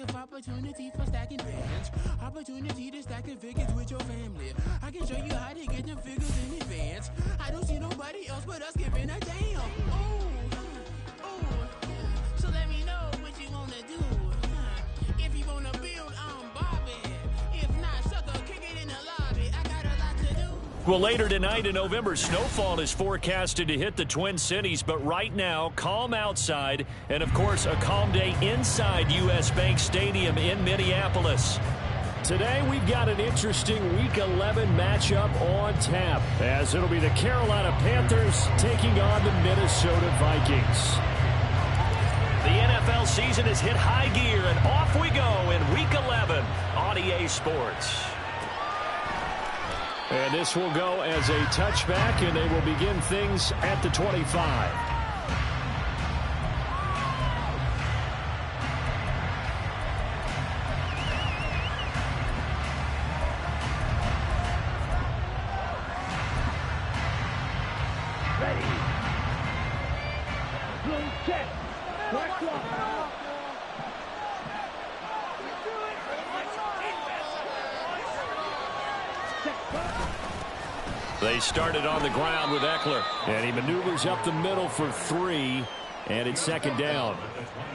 of opportunity for stacking bands. Opportunity to stack the figures with your family. I can show you how to get them figures in advance. I don't see nobody else but us giving a damn. So let me know what you wanna do. If you wanna build, I'm Bobby. If not, sucker, kick it in the lobby. I got a lot to do. Well, later tonight in November, snowfall is forecasted to hit the Twin Cities, but right now, calm outside, and of course, a calm day inside U.S. Bank Stadium in Minneapolis. Today, we've got an interesting Week 11 matchup on tap, as it'll be the Carolina Panthers taking on the Minnesota Vikings. The NFL season has hit high gear, and off we go in Week 11 on EA Sports. And this will go as a touchback, and they will begin things at the 25. They started on the ground with Eckler, and he maneuvers up the middle for 3, and it's second down.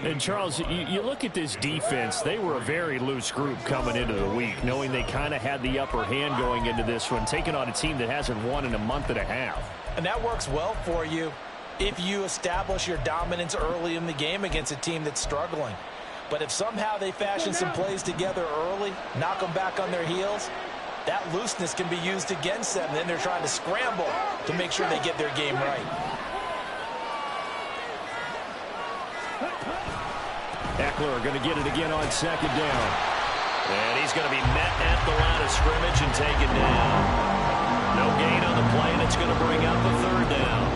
And, Charles, you look at this defense, they were a very loose group coming into the week, knowing they kind of had the upper hand going into this one, taking on a team that hasn't won in a month and a half. And that works well for you if you establish your dominance early in the game against a team that's struggling. But if somehow they fashion some plays together early, knock them back on their heels, that looseness can be used against them. Then they're trying to scramble to make sure they get their game right. Eckler going to get it again on second down. And he's going to be met at the line of scrimmage and taken down. No gain on the play, and it's going to bring up a third down.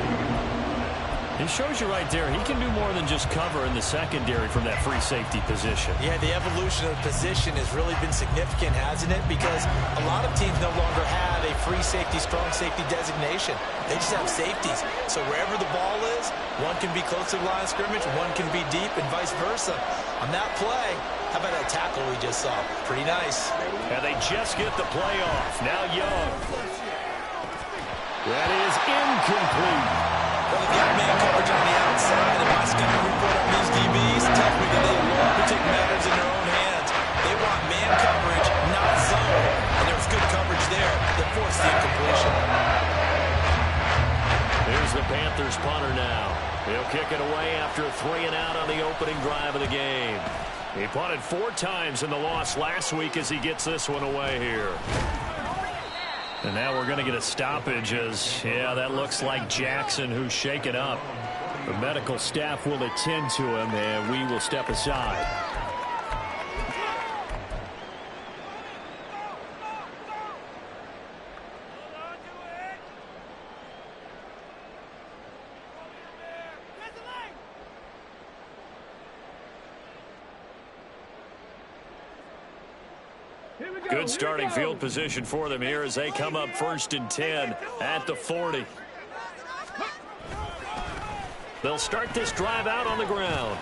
It shows you right there, he can do more than just cover in the secondary from that free safety position. Yeah, the evolution of the position has really been significant, hasn't it? Because a lot of teams no longer have a free safety, strong safety designation. They just have safeties. So wherever the ball is, one can be close to the line of scrimmage, one can be deep, and vice versa. On that play, how about that tackle we just saw? Pretty nice. And they just get the play off. Now Young. That is incomplete. Well, they've got man coverage on the outside, and my scouting report on these DBs tells me that they love to take matters in their own hands. They want man coverage, not zone. And there was good coverage there that forced the incompletion. Here's the Panthers punter now. He'll kick it away after a 3-and-out on the opening drive of the game. He punted 4 times in the loss last week as he gets this one away here. And now we're going to get a stoppage as, yeah, that looks like Jackson who's shaken up. The medical staff will attend to him, and we will step aside. Good starting field position for them here as they come up 1st and 10 at the 40. They'll start this drive out on the ground.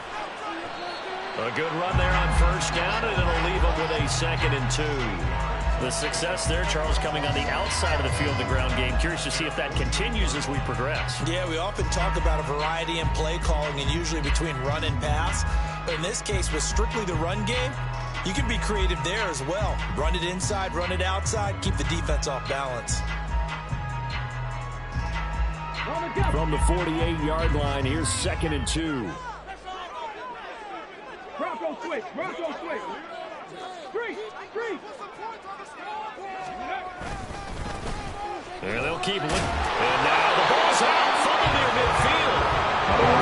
A good run there on 1st down, and it'll leave them with a 2nd and 2. The success there, Charles, coming on the outside of the field, the ground game. Curious to see if that continues as we progress. Yeah, we often talk about a variety in play calling and usually between run and pass. But in this case, with strictly the run game, you can be creative there as well. Run it inside, run it outside, keep the defense off balance. From the 48-yard line, here's 2nd and 2. Bronco switch, Bronco switch. Three. And they'll keep it. And now the ball's out, fumble near midfield.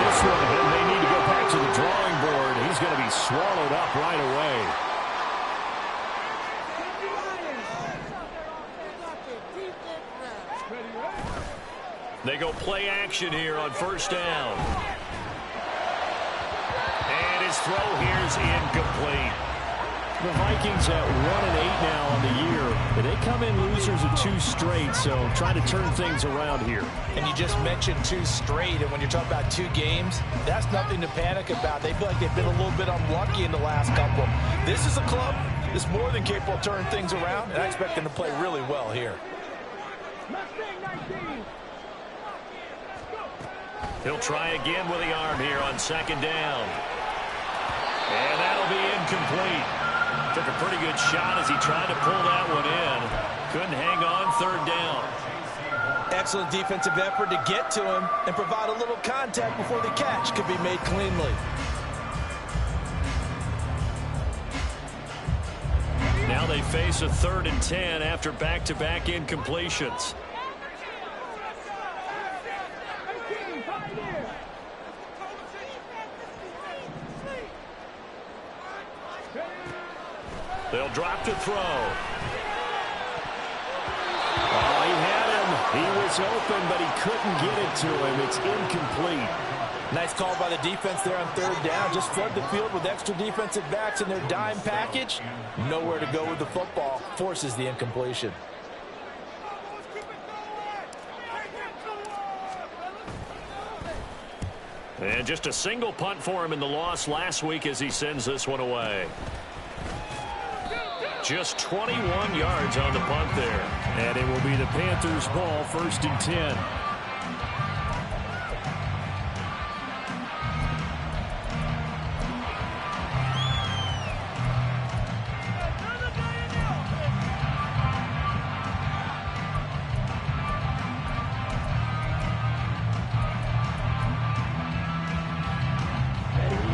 This one, and they need to go back to the drawing board. He's going to be swallowed up right away. They go play action here on 1st down. And his throw here is incomplete. The Vikings at 1-8 now on the year. But they come in losers of 2 straight, so trying to turn things around here. And you just mentioned 2 straight, and when you're talking about 2 games, that's nothing to panic about. They feel like they've been a little bit unlucky in the last couple. This is a club that's more than capable of turning things around, and I expect them to play really well here. He'll try again with the arm here on 2nd down. And that'll be incomplete. Took a pretty good shot as he tried to pull that one in. Couldn't hang on 3rd down. Excellent defensive effort to get to him and provide a little contact before the catch could be made cleanly. Now they face a 3rd and 10 after back-to-back incompletions. They'll drop to throw. Oh, he had him. He was open, but he couldn't get it to him. It's incomplete. Nice call by the defense there on 3rd down. Just flood the field with extra defensive backs in their dime package. Nowhere to go with the football. Forces the incompletion. And just a single punt for him in the loss last week as he sends this one away. Just 21 yards on the punt there. And it will be the Panthers' ball, 1st and 10.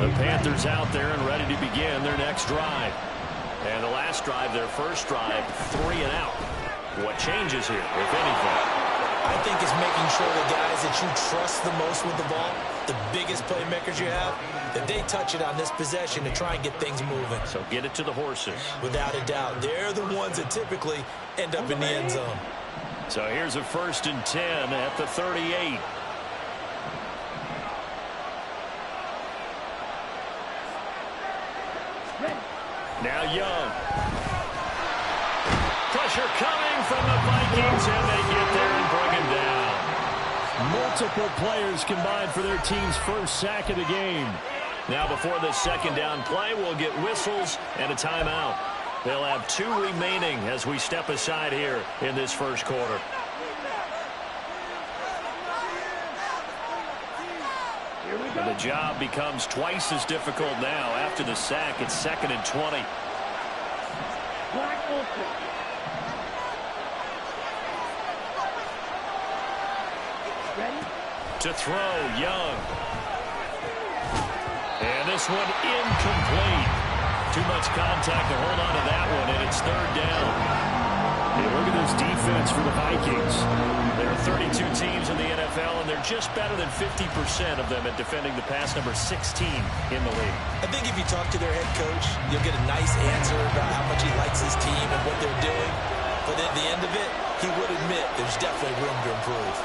The Panthers out there and ready to begin their next drive. And the last drive, their first drive, 3 and out. What changes here, if anything? I think it's making sure the guys that you trust the most with the ball, the biggest playmakers you have, that they touch it on this possession to try and get things moving. So get it to the horses. Without a doubt. They're the ones that typically end up in the end zone. So here's a 1st and 10 at the 38. Now Young. Pressure coming from the Vikings, and they get there and bring him down. Multiple players combined for their team's first sack of the game. Now before the 2nd down play, we'll get whistles and a timeout. They'll have 2 remaining as we step aside here in this first quarter. And the job becomes twice as difficult now. After the sack, it's 2nd and 20. To throw, Young. And this one incomplete. Too much contact to hold on to that one, and it's 3rd down. Hey, look at this defense for the Vikings. There are 32 teams in the NFL, and they're just better than 50% of them at defending the pass, number 16 in the league. I think if you talk to their head coach, you'll get a nice answer about how much he likes his team and what they're doing. But at the end of it, he would admit there's definitely room to improve.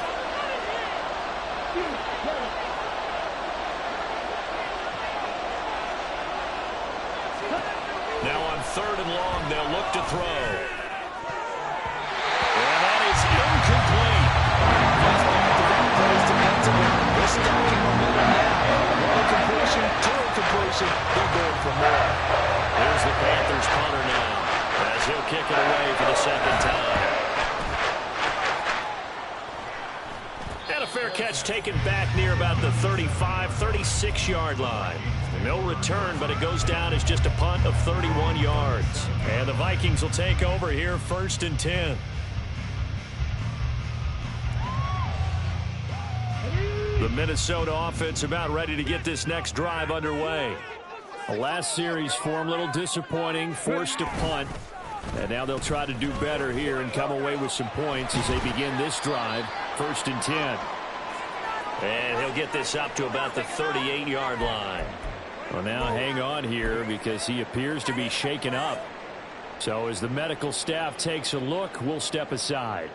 Now on 3rd and long, they'll look to throw. And that is incomplete. That's back-to-back plays defensively. They're stacking momentum now. 1 incompletion, 2 incompletion. They're going for more. Here's the Panthers punter now as he'll kick it away for the 2nd time. And a fair catch taken back near about the 35, 36-yard line. No return, but it goes down as just a punt of 31 yards. And the Vikings will take over here, 1st and 10. The Minnesota offense about ready to get this next drive underway. The last series for them, a little disappointing, forced to punt. And now they'll try to do better here and come away with some points as they begin this drive, 1st and 10. And he'll get this up to about the 38-yard line. Well, now hang on here because he appears to be shaken up. So as the medical staff takes a look, we'll step aside.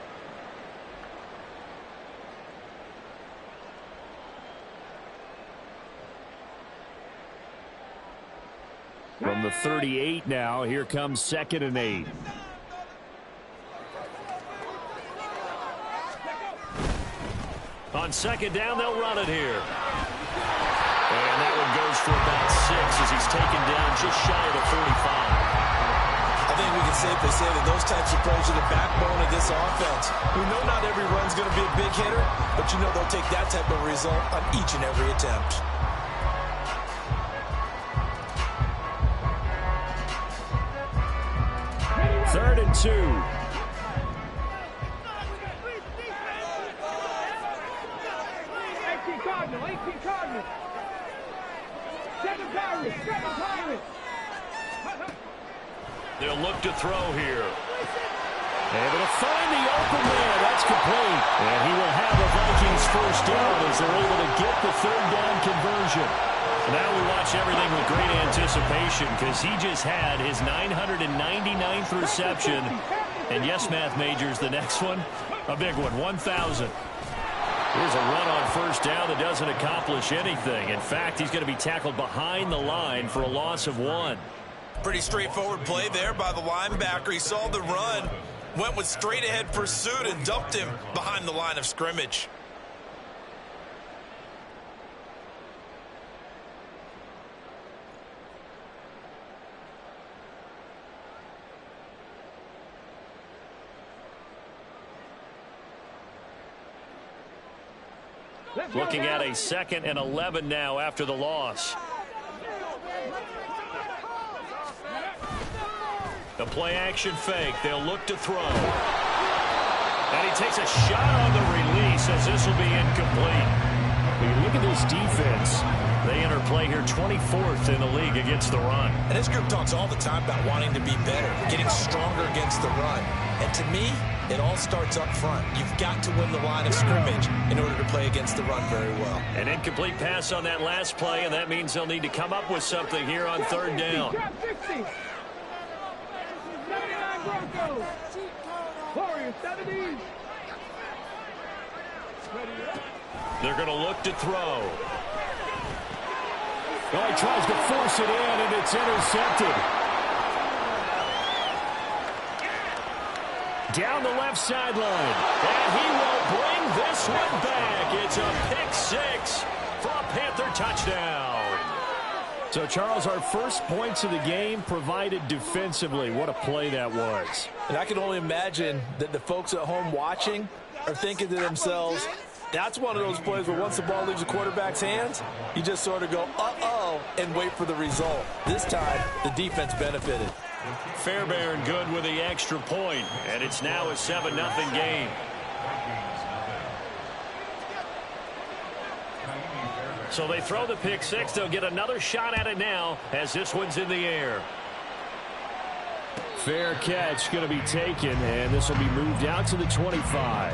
The from the 38 now. Here comes 2nd and 8. On 2nd down, they'll run it here. And that one goes for about 6 as he's taken down just shy of the 45. I think we can safely say that those types of plays are the backbone of this offense. We know not every run's going to be a big hitter, but you know they'll take that type of result on each and every attempt. Third and 2. 18 Cardinals. 7 Pirates. They'll look to throw here. Able to find the open man. That's complete. And he will have the Vikings first down as they're able to get the 3rd down conversion. Now we watch everything with great anticipation because he just had his 999th reception. And yes, math majors, the next one, a big one, 1,000. Here's a run on first down that doesn't accomplish anything. In fact, he's going to be tackled behind the line for a loss of 1. Pretty straightforward play there by the linebacker. He saw the run, went with straight-ahead pursuit, and dumped him behind the line of scrimmage. Looking at a 2nd and 11 now after the loss. The play-action fake. They'll look to throw. And he takes a shot on the release as this will be incomplete. When you look at this defense, they enter play here 24th in the league against the run. And this group talks all the time about wanting to be better, getting stronger against the run. And to me, it all starts up front. You've got to win the line of scrimmage in order to play against the run very well. An incomplete pass on that last play, and that means they'll need to come up with something here on 3rd down. They're going to look to throw. Oh, he tries to force it in, and it's intercepted. Down the left sideline. And he will bring this one back. It's a pick 6 for a Panther touchdown. So, Charles, our first points of the game provided defensively. What a play that was. And I can only imagine that the folks at home watching are thinking to themselves, that's one of those plays where once the ball leaves the quarterback's hands, you just sort of go, uh-oh, and wait for the result. This time, the defense benefited. Fairbairn good with the extra point, and it's now a 7-0 game. So they throw the pick 6. They'll get another shot at it now as this one's in the air. Fair catch going to be taken, and this will be moved out to the 25.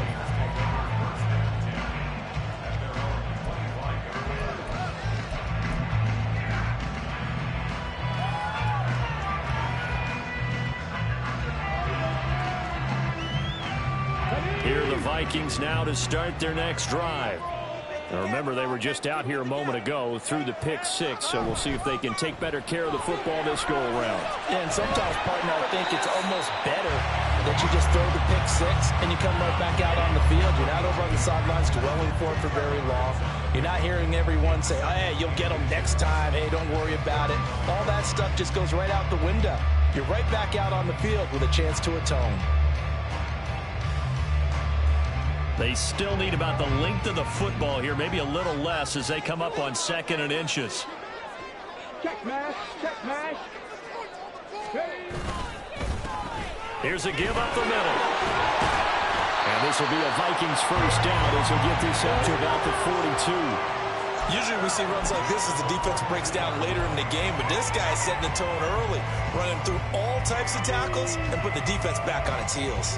Here are the Vikings now to start their next drive. Now remember, they were just out here a moment ago through the pick 6, so we'll see if they can take better care of the football this go-around. And sometimes, partner, I think it's almost better that you just throw the pick 6 and you come right back out on the field. You're not over on the sidelines dwelling for it for very long. You're not hearing everyone say, oh, hey, you'll get them next time. Hey, don't worry about it. All that stuff just goes right out the window. You're right back out on the field with a chance to atone. They still need about the length of the football here, maybe a little less as they come up on 2nd and inches. Check mash. Here's a give up the middle. And this will be a Vikings first down as he'll get this up to about the 42. Usually we see runs like this as the defense breaks down later in the game, but this guy is setting the tone early, running through all types of tackles and put the defense back on its heels.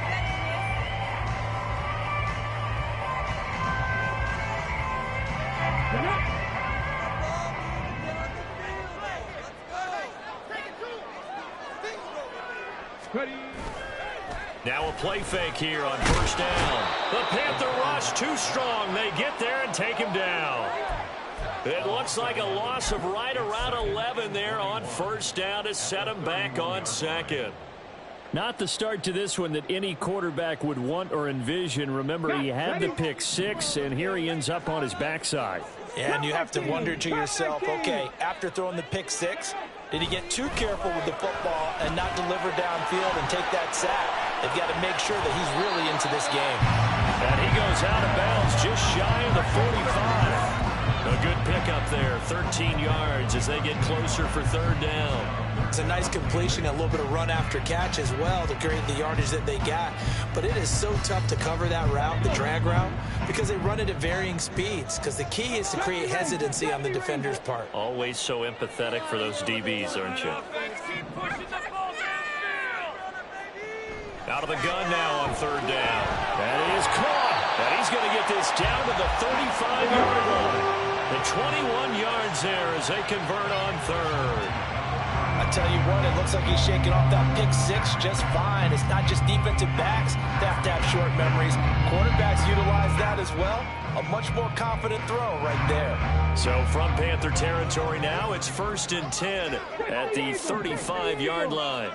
Now a play fake here on first down. The Panther rush too strong. They get there and take him down. It looks like a loss of right around 11 there on first down to set him back on second. Not the start to this one that any quarterback would want or envision. Remember, he had the pick six, and here he ends up on his backside. And you have to wonder to yourself, okay, after throwing the pick six, did he get too careful with the football and not deliver downfield and take that sack? They've got to make sure that he's really into this game. And he goes out of bounds just shy of the 45. A good pickup there, 13 yards as they get closer for third down. It's a nice completion, a little bit of run after catch as well to create the yardage that they got. But it is so tough to cover that route, the drag route, because they run it at varying speeds. Because the key is to create hesitancy on the defender's part. Always so empathetic for those DBs, aren't you? Out of the gun now on third down. That is caught. And he's going to get this down to the 35-yard line. The 21 yards there as they convert on third. I tell you what, it looks like he's shaking off that pick six just fine. It's not just defensive backs that have to have short memories. Quarterbacks utilize that as well. A much more confident throw right there. So from Panther territory now, it's 1st and 10 at the 35-yard line.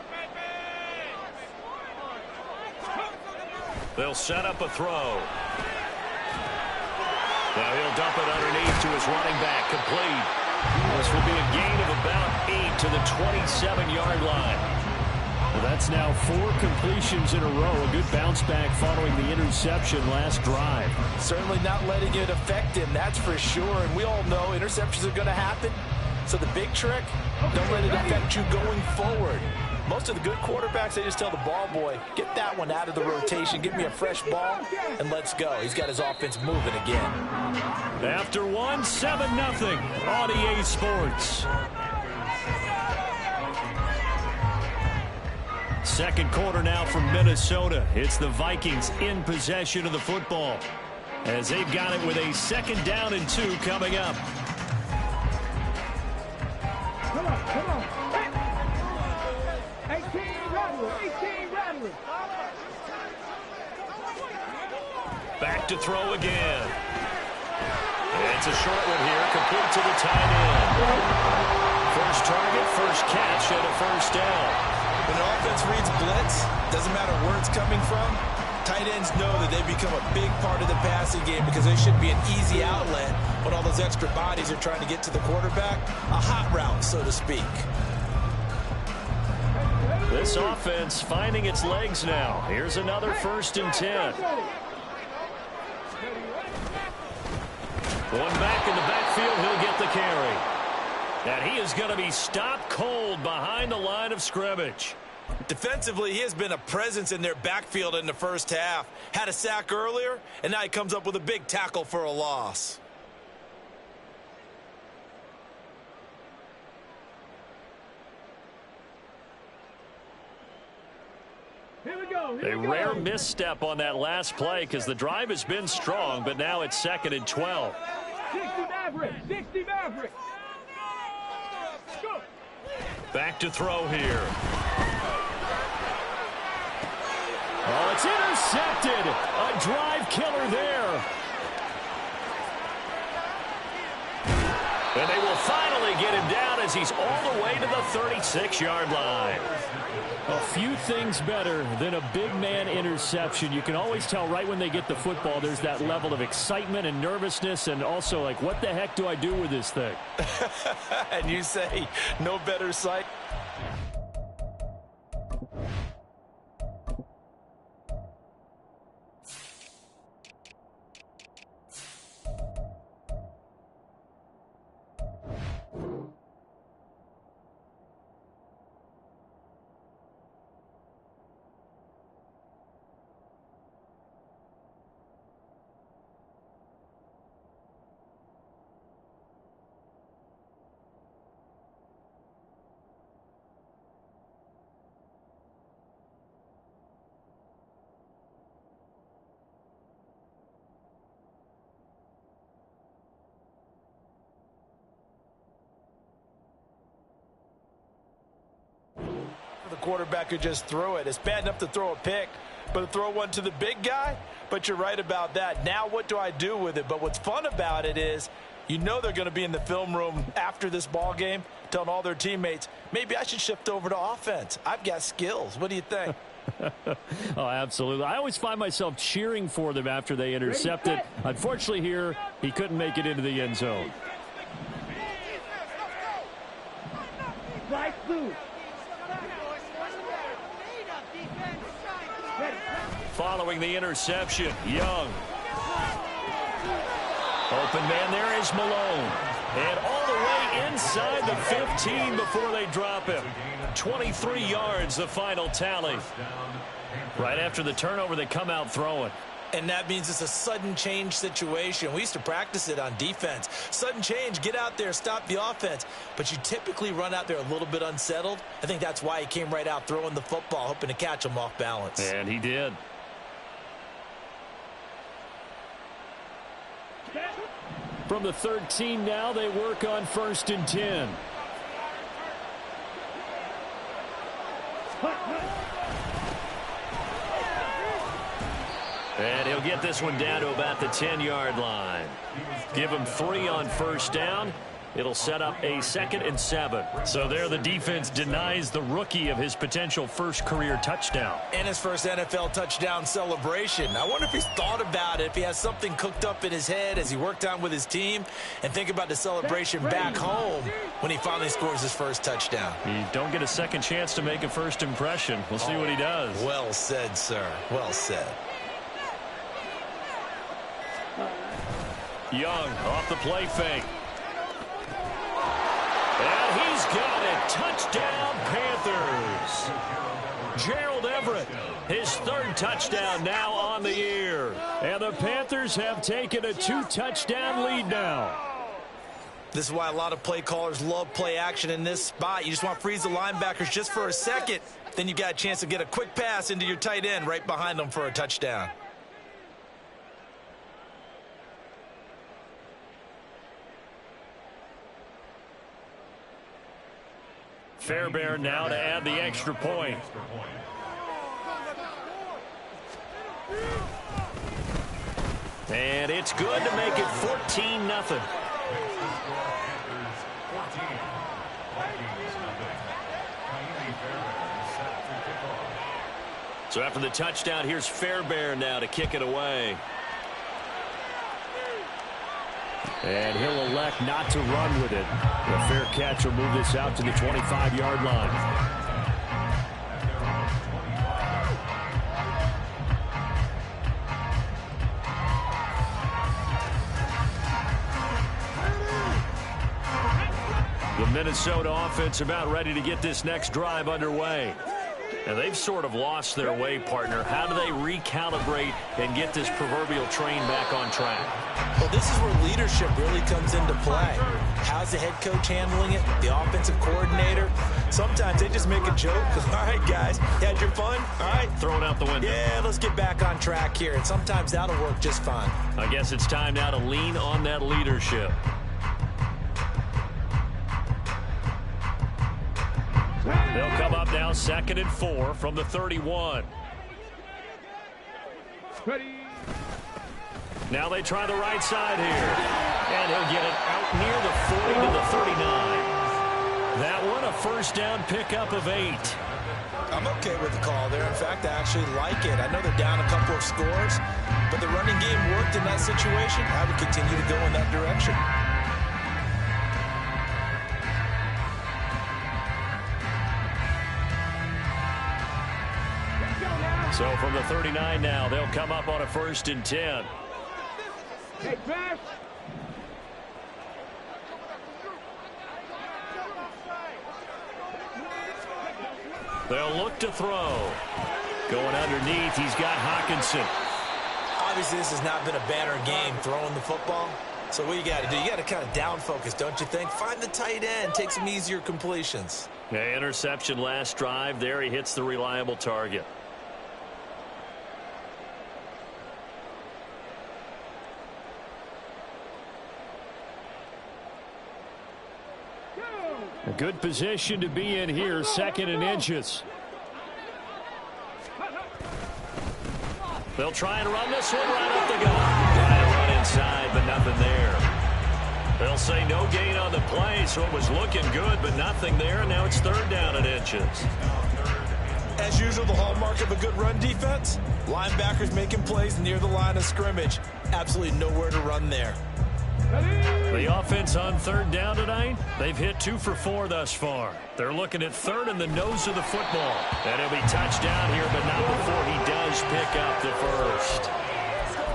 They'll set up a throw. Now he'll dump it underneath to his running back, complete. This will be a gain of about 8 to the 27-yard line. Well, that's now 4 completions in a row. A good bounce back following the interception last drive. Certainly not letting it affect him, that's for sure. And we all know interceptions are going to happen. So the big trick, don't let it affect you going forward. Most of the good quarterbacks, they just tell the ball boy, get that one out of the rotation, give me a fresh ball, and let's go. He's got his offense moving again. After 1, 7-0 on EA Sports. Second quarter now from Minnesota. It's the Vikings in possession of the football as they've got it with a 2nd down and 2 coming up. Come on, come on. 18 Rattler, 18 Rattler. Back to throw again. And it's a short one here, complete to the tight end. First target, first catch, and a first down. When an offense reads blitz, doesn't matter where it's coming from, tight ends know that they become a big part of the passing game because they should be an easy outlet when all those extra bodies are trying to get to the quarterback. A hot route, so to speak. This offense finding its legs now. Here's another 1st and 10. One back in the backfield, he'll get the carry. And he is going to be stopped cold behind the line of scrimmage. Defensively, he has been a presence in their backfield in the first half. Had a sack earlier, and now he comes up with a big tackle for a loss. A rare misstep on that last play because the drive has been strong, but now it's 2nd and 12. 60 Maverick, 60 Maverick. Go. Back to throw here. Oh, it's intercepted. A drive killer there. And they will finally get him down as he's all the way to the 36-yard line. A few things better than a big man interception. You can always tell right when they get the football, there's that level of excitement and nervousness and also like, what the heck do I do with this thing? And you say, no better sight. The quarterback could just throw it. It's bad enough to throw a pick, but to throw one to the big guy? But you're right about that. Now what do I do with it? But what's fun about it is You know they're going to be in the film room after this ball game telling all their teammates, maybe I should shift over to offense. I've got skills. What do you think? Oh, absolutely. I always find myself cheering for them after they intercept it. Unfortunately here, he couldn't make it into the end zone. Following the interception, Young. Open man there is Malone. And all the way inside the 15 before they drop him. 23 yards, the final tally. Right after the turnover, they come out throwing. And that means it's a sudden change situation. We used to practice it on defense. Sudden change, get out there, stop the offense. But you typically run out there a little bit unsettled. I think that's why he came right out throwing the football, hoping to catch him off balance. And he did. From the 13 now, they work on 1st and 10. And he'll get this one down to about the 10-yard line. Give him 3 on 1st down. It'll set up a 2nd and 7. So there the defense denies the rookie of his potential first career touchdown. And his first NFL touchdown celebration. I wonder if he's thought about it, if he has something cooked up in his head as he worked on with his team, and think about the celebration back home when he finally scores his first touchdown. You don't get a second chance to make a first impression. We'll see what he does. Well said, sir. Well said. Young off the play fake. And he's got it. Touchdown, Panthers. Gerald Everett, his 3rd touchdown now on the year. And the Panthers have taken a 2-touchdown lead now. This is why a lot of play callers love play action in this spot. You just want to freeze the linebackers just for a second. Then you got a chance to get a quick pass into your tight end right behind them for a touchdown. Fairbairn now to add the extra point. And it's good to make it 14-0. So after the touchdown, here's Fairbairn now to kick it away. And he'll elect not to run with it. The fair catch will move this out to the 25-yard line. The Minnesota offense about ready to get this next drive underway. And they've sort of lost their way, partner. How do they recalibrate and get this proverbial train back on track? Well, this is where leadership really comes into play. How's the head coach handling it? The offensive coordinator? Sometimes they just make a joke. All right, guys, you had your fun? All right. Throw it out the window. Yeah, let's get back on track here. And sometimes that'll work just fine. I guess it's time now to lean on that leadership. They'll come up now 2nd and 4 from the 31. Ready. Now they try the right side here. And he'll get it out near the 40 to the 39. That one a 1st down pickup of 8. I'm okay with the call there. In fact, I actually like it. I know they're down a couple of scores, but the running game worked in that situation. I would continue to go in that direction. So from the 39 now, they'll come up on a 1st and 10. Hey, pass. They'll look to throw. Going underneath, he's got Hawkinson. Obviously, this has not been a banner game throwing the football. So what you got to do, you got to kind of down focus, don't you think? Find the tight end, take some easier completions. Yeah, interception last drive. There he hits the reliable target. A good position to be in here, 2nd and inches. They'll try and run this one right up the gut. Trying to run inside, but nothing there. They'll say no gain on the play, so it was looking good, but nothing there. Now it's 3rd down and inches. As usual, the hallmark of a good run defense, linebackers making plays near the line of scrimmage. Absolutely nowhere to run there. The offense on 3rd down tonight, they've hit 2 for 4 thus far. They're looking at 3rd in the nose of the football. And he'll be touchdown here, but not before he does pick up the first.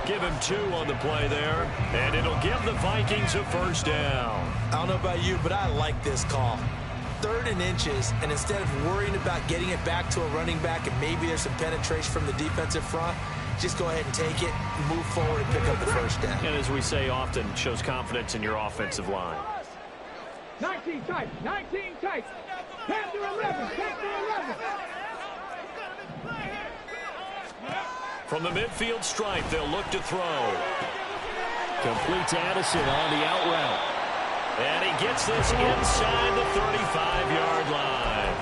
Give him 2 on the play there, and it'll give the Vikings a 1st down. I don't know about you, but I like this call. 3rd and inches, and instead of worrying about getting it back to a running back and maybe there's some penetration from the defensive front, just go ahead and take it, move forward, and pick up the 1st down. And as we say often, shows confidence in your offensive line. 19 tight, 19 tight. 10 to 11, 10 to 11. From the midfield stripe, they'll look to throw. Complete to Addison on the out route. And he gets this inside the 35-yard line.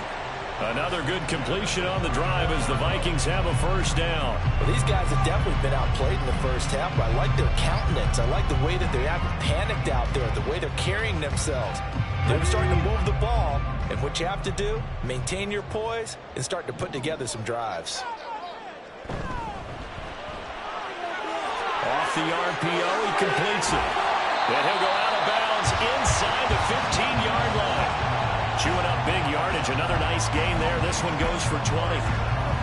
Another good completion on the drive as the Vikings have a 1st down. Well, these guys have definitely been outplayed in the first half, but I like their countenance. I like the way that they haven't panicked out there, the way they're carrying themselves. They're starting to move the ball, and what you have to do, maintain your poise and start to put together some drives. Off the RPO, he completes it. Then he'll go out of bounds inside the 15-yard line. Chewing up big yardage. Another nice gain there. This one goes for 20.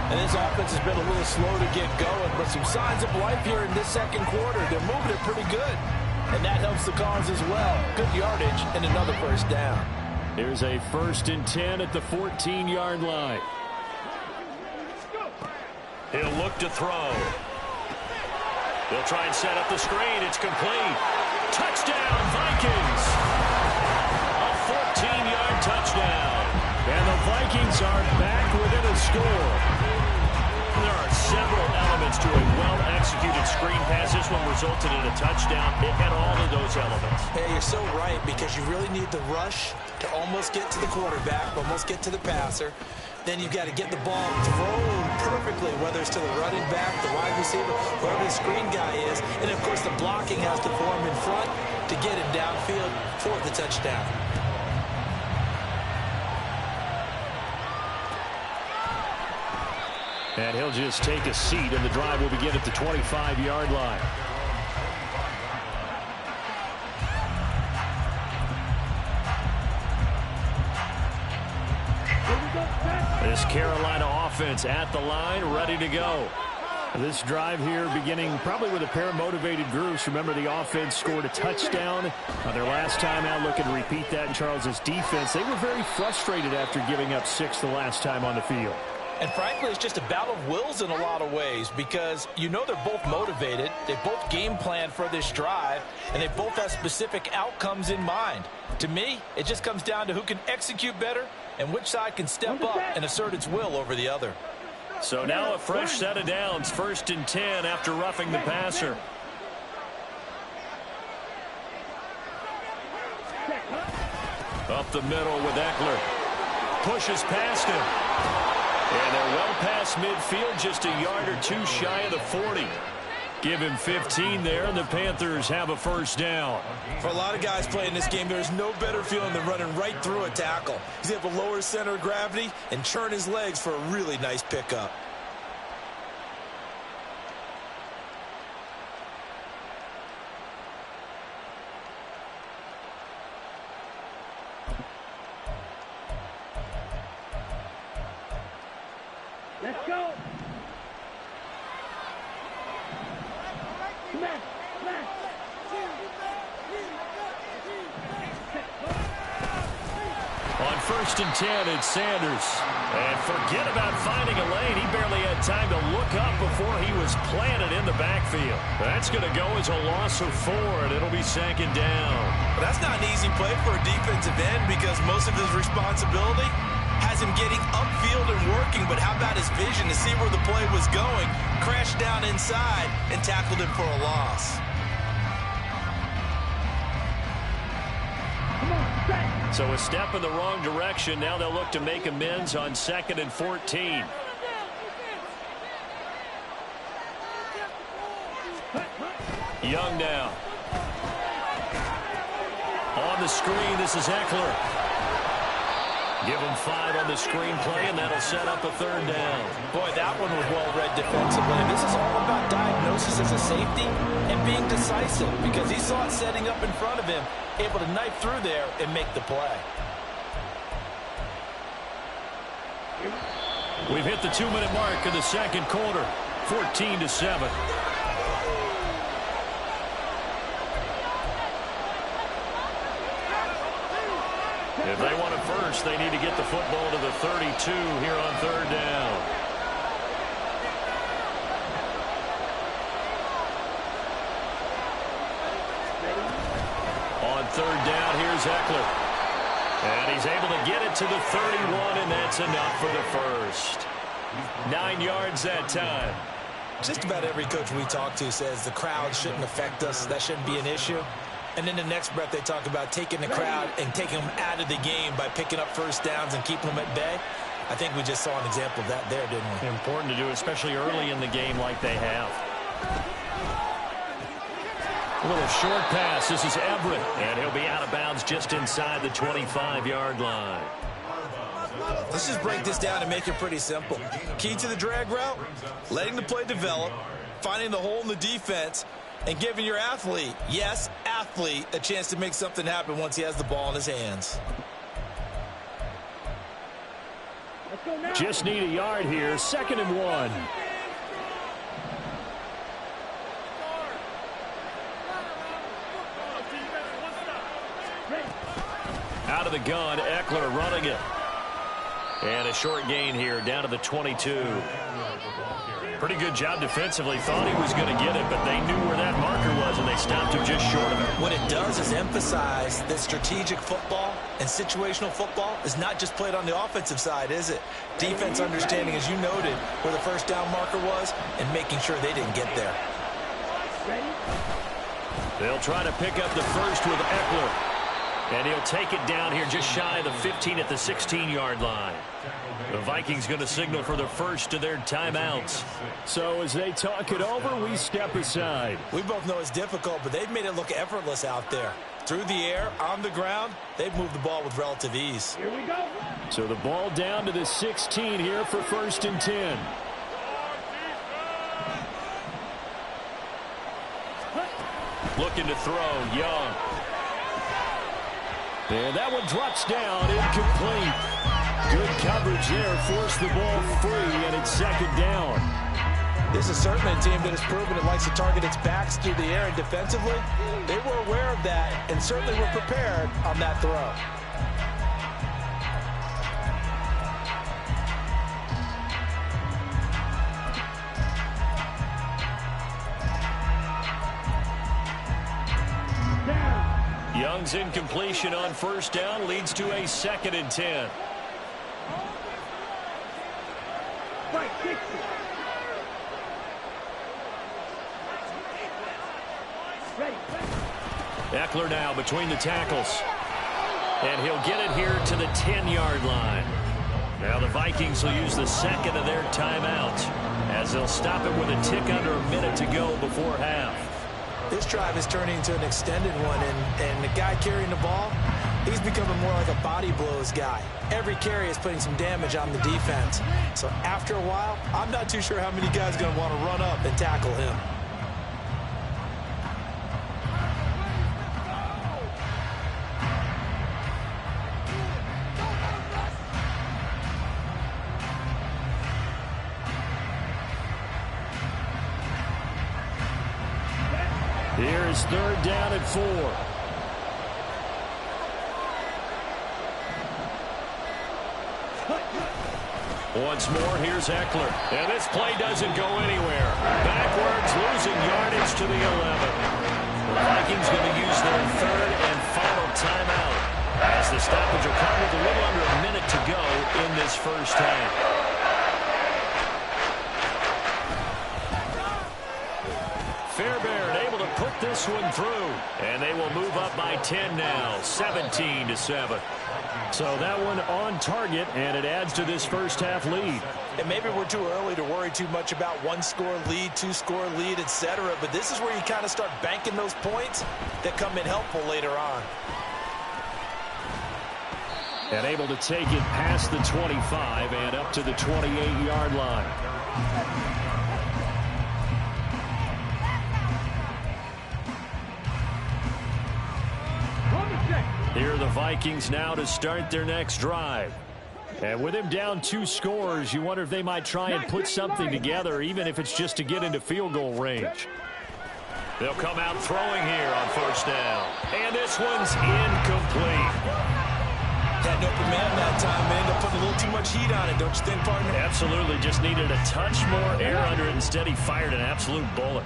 And this offense has been a little slow to get going, but some signs of life here in this 2nd quarter. They're moving it pretty good. And that helps the cause as well. Good yardage and another 1st down. Here's a 1st and 10 at the 14-yard line. He'll look to throw. They'll try and set up the screen. It's complete. Touchdown, Vikings! A 14-yard touchdown. And the Vikings are back within a score. There are several elements to a well-executed screen pass. This one resulted in a touchdown. It had all of those elements. Hey, you're so right, because you really need the rush to almost get to the quarterback, almost get to the passer. Then you've got to get the ball thrown perfectly, whether it's to the running back, the wide receiver, whoever the screen guy is. And, of course, the blocking has to form in front to get him downfield for the touchdown. And he'll just take a seat, and the drive will begin at the 25-yard line. This Carolina offense at the line, ready to go. This drive here beginning probably with a pair of motivated groups. Remember, the offense scored a touchdown on their last time out. Looking to repeat that in Charles's defense. They were very frustrated after giving up 6 the last time on the field. And frankly, it's just a battle of wills in a lot of ways, because you know they're both motivated. They both game plan for this drive, and they both have specific outcomes in mind. To me, it just comes down to who can execute better and which side can step up and assert its will over the other. So now a fresh set of downs, 1st and 10 after roughing the passer. Up the middle with Eckler. Pushes past him. And they're well past midfield, just a yard or 2 shy of the 40. Give him 15 there, and the Panthers have a 1st down. For a lot of guys playing this game, there's no better feeling than running right through a tackle. He's able to lower his center of gravity and churn his legs for a really nice pickup. Let's go. On 1st and 10, it's Sanders. And forget about finding a lane. He barely had time to look up before he was planted in the backfield. That's going to go as a loss of 4, and it'll be 2nd down. But that's not an easy play for a defensive end, because most of his responsibility has him getting upfield and working, but how about his vision to see where the play was going, crashed down inside, and tackled him for a loss. So a step in the wrong direction. Now they'll look to make amends on 2nd and 14. Young now. on the screen. This is Eckler. Give him 5 on the screenplay, and that'll set up a third down. Boy, that one was well-read defensively. This is all about diagnosis as a safety and being decisive because he saw it setting up in front of him, able to knife through there and make the play. We've hit the 2-minute mark of the second quarter, 14-7. If they want it first, they need to get the football to the 32 here on third down. On third down, here's Eckler. And he's able to get it to the 31, and that's enough for the first. 9 yards that time. Just about every coach we talk to says the crowd shouldn't affect us. That shouldn't be an issue. And in the next breath, they talk about taking the crowd and taking them out of the game by picking up first downs and keeping them at bay. I think we just saw an example of that there, didn't we? Important to do, especially early in the game like they have. A little short pass. This is Everett, and he'll be out of bounds just inside the 25-yard line. Let's just break this down and make it pretty simple. Key to the drag route, letting the play develop, finding the hole in the defense, and giving your athlete, yes, athlete, a chance to make something happen once he has the ball in his hands. Just need a yard here. 2nd and 1. Out of the gun, Eckler running it. And a short gain here, down to the 22. Pretty good job defensively. Thought he was going to get it, but they knew where that marker was, and they stopped him just short of it. What it does is emphasize that strategic football and situational football is not just played on the offensive side, is it? Defense understanding, as you noted, where the first down marker was and making sure they didn't get there. They'll try to pick up the first with Eckler. And he'll take it down here just shy of the 15 at the 16-yard line. The Vikings going to signal for the first of their timeouts. So as they talk it over, we step aside. We both know it's difficult, but they've made it look effortless out there. Through the air, on the ground, they've moved the ball with relative ease. Here we go. So the ball down to the 16 here for 1st and 10. Looking to throw, Young. And that one drops down, incomplete. Good coverage there, forced the ball free, and it's 2nd down. This is certainly a team that has proven it likes to target its backs through the air, and defensively, they were aware of that and certainly were prepared on that throw. Young's incompletion on first down leads to a 2nd and 10. Right, 60. Ready. Eckler now between the tackles. And he'll get it here to the 10-yard line. Now the Vikings will use the 2nd of their timeouts as they'll stop it with a tick under a minute to go before half. This drive is turning into an extended one, and the guy carrying the ball, he's becoming more like a body blows guy. Every carry is putting some damage on the defense. So after a while, I'm not too sure how many guys are going to want to run up and tackle him. Here's 3rd down and 4. Once more, here's Eckler. And this play doesn't go anywhere. Backwards, losing yardage to the 11. The Vikings going to use their 3rd and final timeout as the stoppage will come with a little under a minute to go in this first half. Fairbairn able to put this one through. And they will move up by 10 now, 17-7. So that one on target, and it adds to this first half lead. And maybe we're too early to worry too much about 1-score lead, 2-score lead, etc. But this is where you kind of start banking those points that come in helpful later on. And able to take it past the 25 and up to the 28-yard line. Here are the Vikings now to start their next drive. And with him down 2 scores, you wonder if they might try and put something together, even if it's just to get into field goal range. They'll come out throwing here on first down. And this one's incomplete. Had an open man that time, man. They're putting a little too much heat on it, don't you think, partner? Absolutely. Just needed a touch more air under it. Instead, he fired an absolute bullet.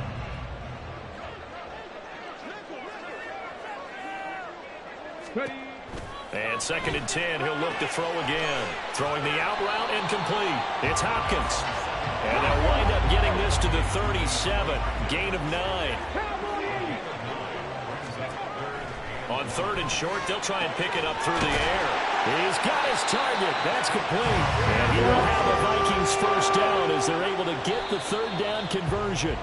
And 2nd and 10, he'll look to throw again. Throwing the out route, incomplete. It's Hopkins. And they'll wind up getting this to the 37. Gain of 9. On 3rd and short, they'll try and pick it up through the air. He's got his target. That's complete. And he will have the Vikings first down as they're able to get the 3rd down conversion.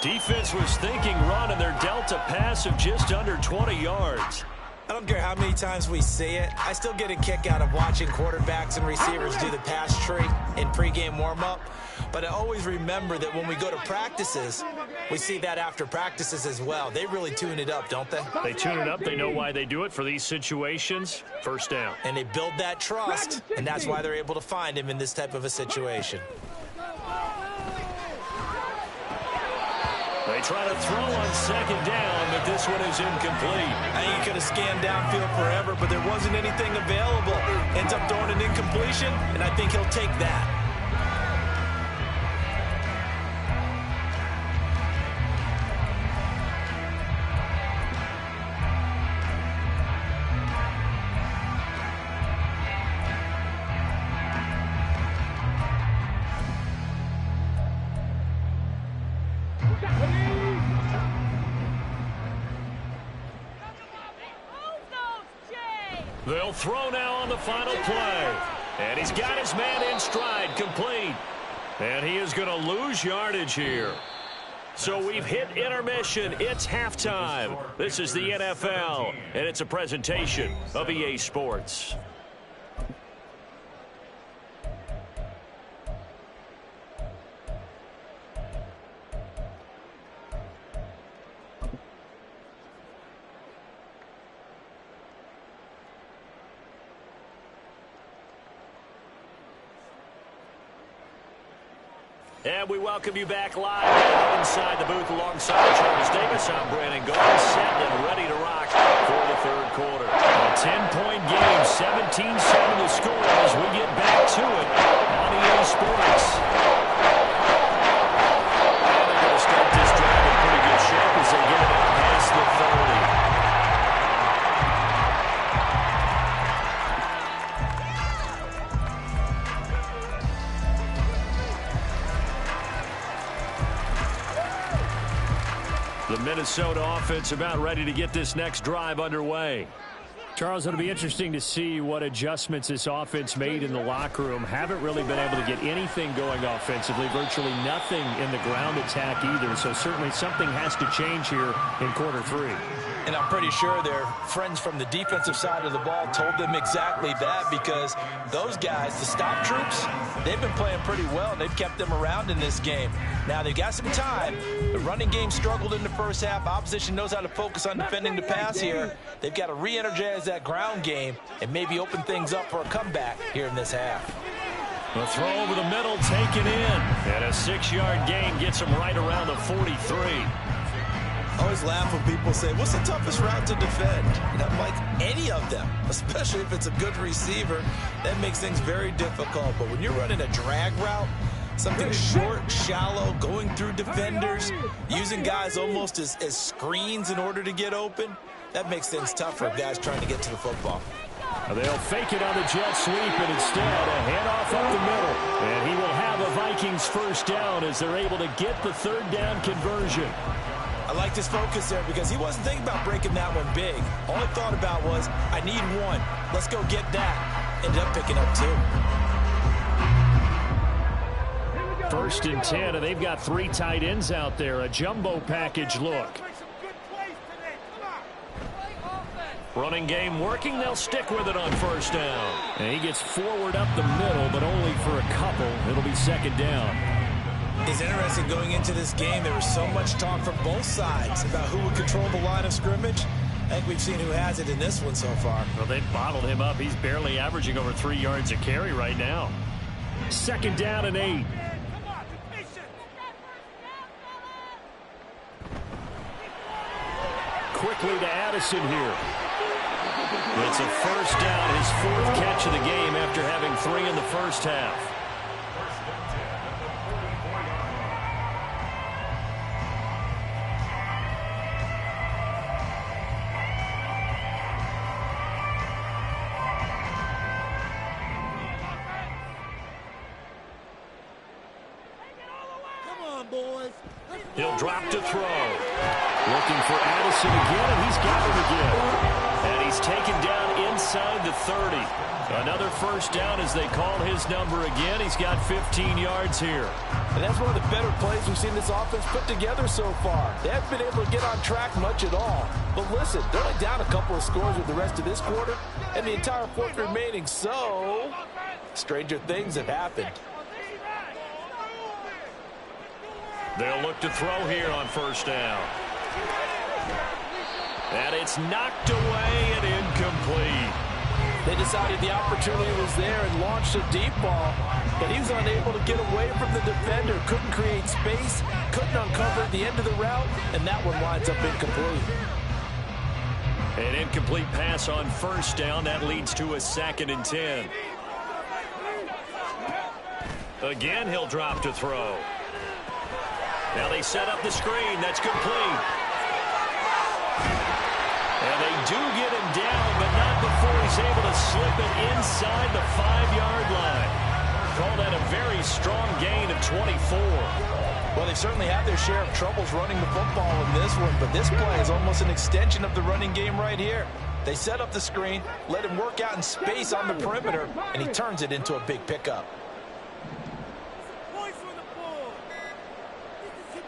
Defense was thinking run, and they're dealt a pass of just under 20 yards. I don't care how many times we see it. I still get a kick out of watching quarterbacks and receivers do the pass tree in pregame warm-up. But I always remember that when we go to practices, we see that after practices as well. They really tune it up, don't they? They tune it up. They know why they do it for these situations. First down. And they build that trust, and that's why they're able to find him in this type of a situation. They try to throw on 2nd down, but this one is incomplete. I think he could have scanned downfield forever, but there wasn't anything available. Ends up throwing an incompletion, and I think he'll take that. They'll throw now on the final play. And he's got his man in stride, complete. And he is going to lose yardage here. So we've hit intermission. It's halftime. This is the NFL, and it's a presentation of EA Sports. And we welcome you back live inside the booth alongside Charles Davis. I'm Brandon Gold, set and ready to rock for the 3rd quarter. A 10-point game, 17-7 the score as we get back to it on EA Sports. And they're going to start this drive in pretty good shape as they get it out past the 30. The Minnesota offense about ready to get this next drive underway. Charles, it'll be interesting to see what adjustments this offense made in the locker room. Haven't really been able to get anything going offensively, virtually nothing in the ground attack either. So certainly something has to change here in quarter 3. And I'm pretty sure their friends from the defensive side of the ball told them exactly that, because those guys, the stop troops, they've been playing pretty well, and they've kept them around in this game. Now, they've got some time. The running game struggled in the first half. Opposition knows how to focus on defending the pass here. They've got to re-energize that ground game and maybe open things up for a comeback here in this half. A throw over the middle, taken in. And a 6-yard gain gets him right around the 43. I always laugh when people say, what's the toughest route to defend? And I'm like, any of them, especially if it's a good receiver. That makes things very difficult. But when you're running a drag route, something short, shallow, going through defenders, using guys almost as screens in order to get open, that makes things tough for guys trying to get to the football. They'll fake it on the jet sweep, and instead a handoff up the middle. And he will have a Vikings first down as they're able to get the 3rd down conversion. I liked his focus there because he wasn't thinking about breaking that one big. All he thought about was, I need one. Let's go get that. Ended up picking up 2. 1st and 10, and they've got 3 tight ends out there. A jumbo package look. Running game working. They'll stick with it on first down. And he gets forward up the middle, but only for a couple. It'll be second down. It's interesting going into this game. There was so much talk from both sides about who would control the line of scrimmage. I think we've seen who has it in this one so far. Well, they bottled him up. He's barely averaging over 3 yards a carry right now. Second down and 8. Quickly to Addison here. It's a first down, his 4th catch of the game after having 3 in the first half. He'll drop to throw. Looking for Addison again, and he's got him again. And he's taken down inside the 30. Another first down as they call his number again. He's got 15 yards here. And that's one of the better plays we've seen this offense put together so far. They haven't been able to get on track much at all. But listen, they're only down a couple of scores with the rest of this quarter, and the entire 4th remaining, so stranger things have happened. They'll look to throw here on first down. And it's knocked away and incomplete. They decided the opportunity was there and launched a deep ball, but he was unable to get away from the defender, couldn't create space, couldn't uncover the end of the route, and that one winds up incomplete. An incomplete pass on first down. That leads to a 2nd and 10. Again, he'll drop to throw. Now they set up the screen. That's complete. And they do get him down, but not before he's able to slip it inside the 5-yard line. Call that a very strong gain of 24. Well, they certainly had their share of troubles running the football in this one, but this play is almost an extension of the running game right here. They set up the screen, let him work out in space on the perimeter, and he turns it into a big pickup.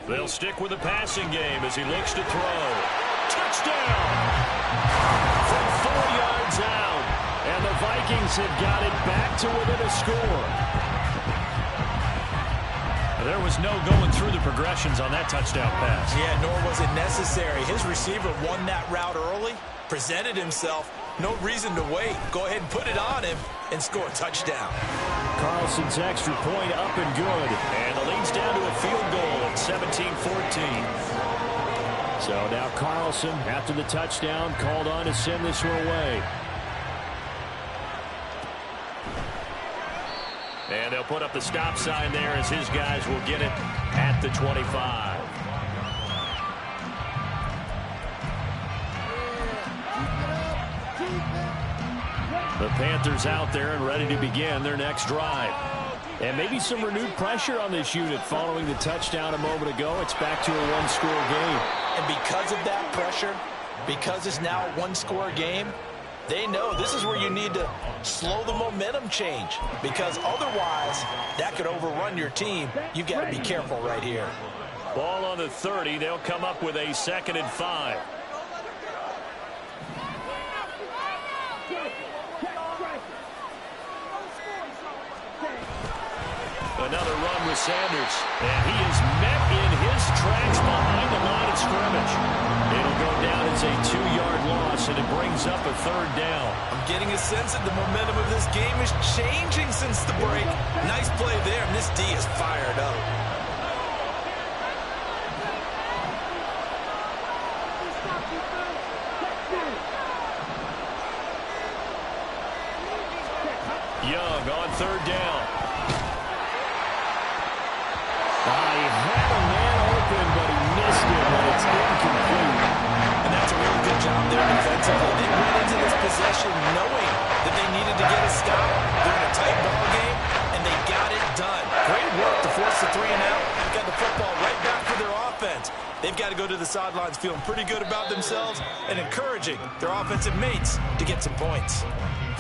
They'll stick with the passing game as he looks to throw. Touchdown! From 4 yards out. And the Vikings have got it back to within a score. There was no going through the progressions on that touchdown pass. Yeah, nor was it necessary. His receiver won that route early, presented himself. No reason to wait. Go ahead and put it on him and score a touchdown. Carlson's extra point up and good. And the lead's down to a field goal at 17-14. So now Carlson, after the touchdown, called on to send this one away. And they'll put up the stop sign there as his guys will get it at the 25. The Panthers out there and ready to begin their next drive. And maybe some renewed pressure on this unit following the touchdown a moment ago. It's back to a one-score game. And because of that pressure, because it's now a one-score game, they know this is where you need to slow the momentum change, because otherwise that could overrun your team. You've got to be careful right here. Ball on the 30. They'll come up with a 2nd and 5. Another run with Sanders. And he is met in his tracks behind the line of scrimmage. It'll go down as a 2-yard loss, and it brings up a 3rd down. I'm getting a sense that the momentum of this game is changing since the break. Nice play there, and this D is fired up. Young on 3rd down. He had a man open, but he missed it, and it's incomplete. And that's a really good job there defensively. They went into this possession knowing that they needed to get a stop during a tight ball game, and they got it done. Great work to force the 3 and out and got the football right back for their offense. They've got to go to the sidelines feeling pretty good about themselves and encouraging their offensive mates to get some points.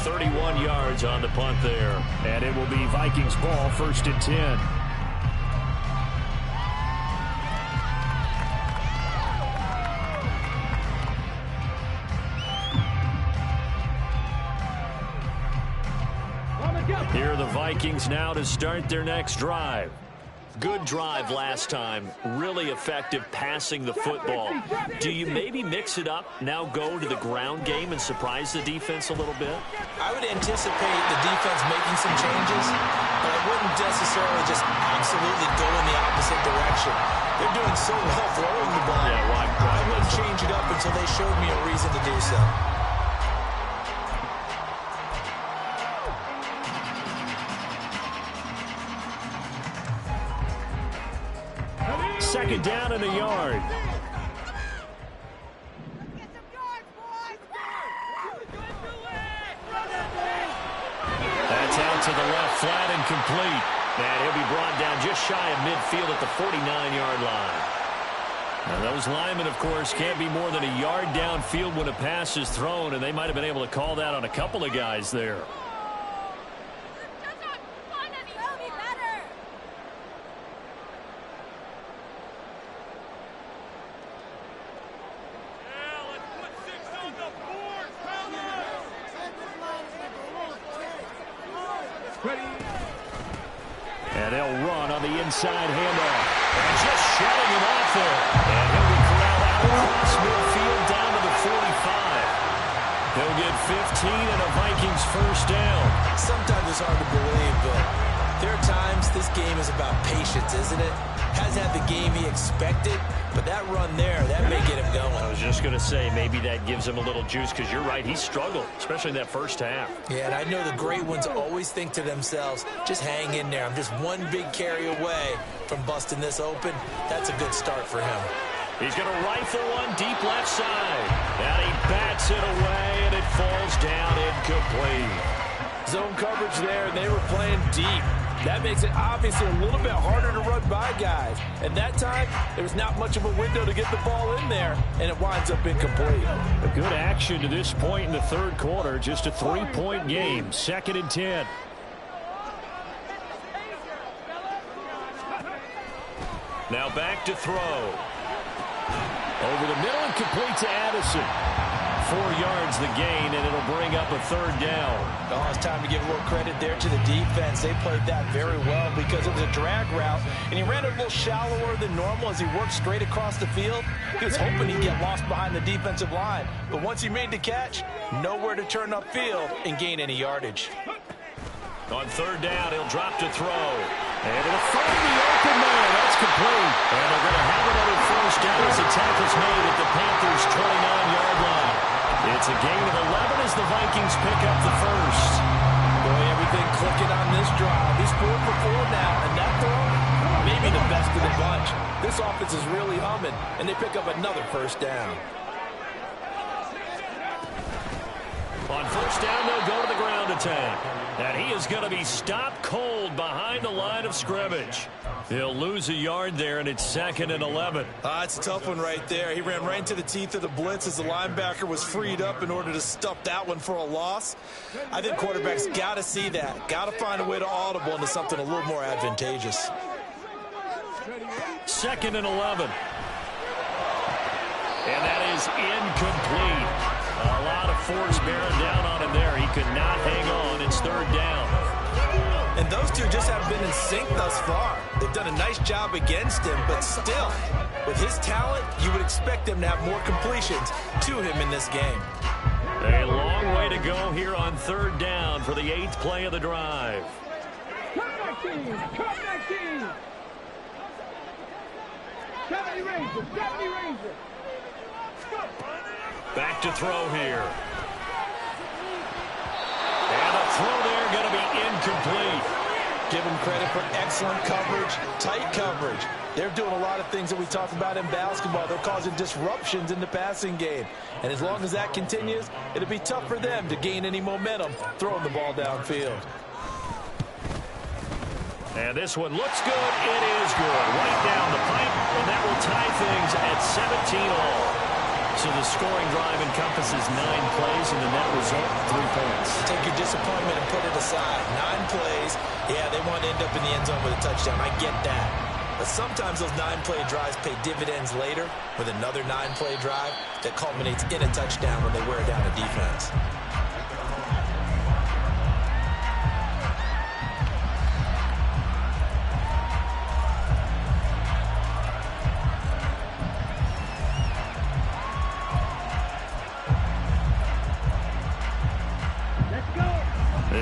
31 yards on the punt there. And it will be Vikings ball, 1st and 10. Vikings now to start their next drive. Good drive last time. Really effective passing the football. Do you maybe mix it up, now go to the ground game and surprise the defense a little bit? I would anticipate the defense making some changes, but I wouldn't necessarily just absolutely go in the opposite direction. They're doing so well throwing the ball. Yeah, why I wouldn't change it up until they showed me a reason to do so. Second down in the yard. That's out to the left, flat and complete. And he'll be brought down just shy of midfield at the 49-yard line. Now those linemen, of course, can't be more than a yard downfield when a pass is thrown, and they might have been able to call that on a couple of guys there. And they'll run on the inside handoff. And just shutting it off there. And he'll be corralled out across midfield down to the 45. He'll get 15 and a Vikings first down. Sometimes it's hard to believe, but there are times this game is about patience, isn't it? Hasn't had the game he expected, but that run there, that may get him going. I was just going to say, maybe that gives him a little juice, because you're right, he struggled, especially in that first half. Yeah, and I know the great ones always think to themselves, just hang in there. I'm just one big carry away from busting this open. That's a good start for him. He's going to rifle one deep left side. And he bats it away, and it falls down incomplete. Zone coverage there, and they were playing deep. That makes it obviously a little bit harder to run by guys. And that time, there was not much of a window to get the ball in there, and it winds up incomplete. A good action to this point in the third quarter. Just a 3-point game. 2nd and 10. Now back to throw. Over the middle and complete to Addison. 4 yards the gain, and it'll bring up a 3rd down. Oh, it's time to give a little credit there to the defense. They played that very well because it was a drag route, and he ran it a little shallower than normal as he worked straight across the field. He was hoping he'd get lost behind the defensive line, but once he made the catch, nowhere to turn upfield and gain any yardage. On 3rd down, he'll drop to throw. And it'll find the open man. That's complete. And they're going to have another first down as the tackle's made at the Panthers' 29-yard line. It's a gain of 11 as the Vikings pick up the first. Boy, everything clicking on this drive. He's 4 for 4 now, and that throw, maybe the best of the bunch. This offense is really humming, and they pick up another first down. On first down, they'll go to the ground attack. And he is going to be stopped cold behind the line of scrimmage. He'll lose a yard there, and it's 2nd and 11. It's a tough one right there. He ran right into the teeth of the blitz as the linebacker was freed up in order to stuff that one for a loss. I think quarterbacks got to see that. Got to find a way to audible into something a little more advantageous. 2nd and 11. And that is incomplete. A lot of force bearing down on him there. He could not hang on. It's 3rd down. And those two just haven't been in sync thus far. They've done a nice job against him, but still, with his talent, you would expect him to have more completions to him in this game. A long way to go here on 3rd down for the 8th play of the drive. Cut that team! Cut that team! 70 Rangers! 70 Rangers! Back to throw here. And a throw there going to be incomplete. Give them credit for excellent coverage, tight coverage. They're doing a lot of things that we talk about in basketball. They're causing disruptions in the passing game. And as long as that continues, it'll be tough for them to gain any momentum throwing the ball downfield. And this one looks good. It is good. Right down the pipe, and that will tie things at 17-all. So the scoring drive encompasses 9 plays, and the net result, 3 points. Take your disappointment and put it aside. 9 plays. Yeah, they want to end up in the end zone with a touchdown. I get that. But sometimes those 9-play drives pay dividends later with another 9-play drive that culminates in a touchdown when they wear down a defense.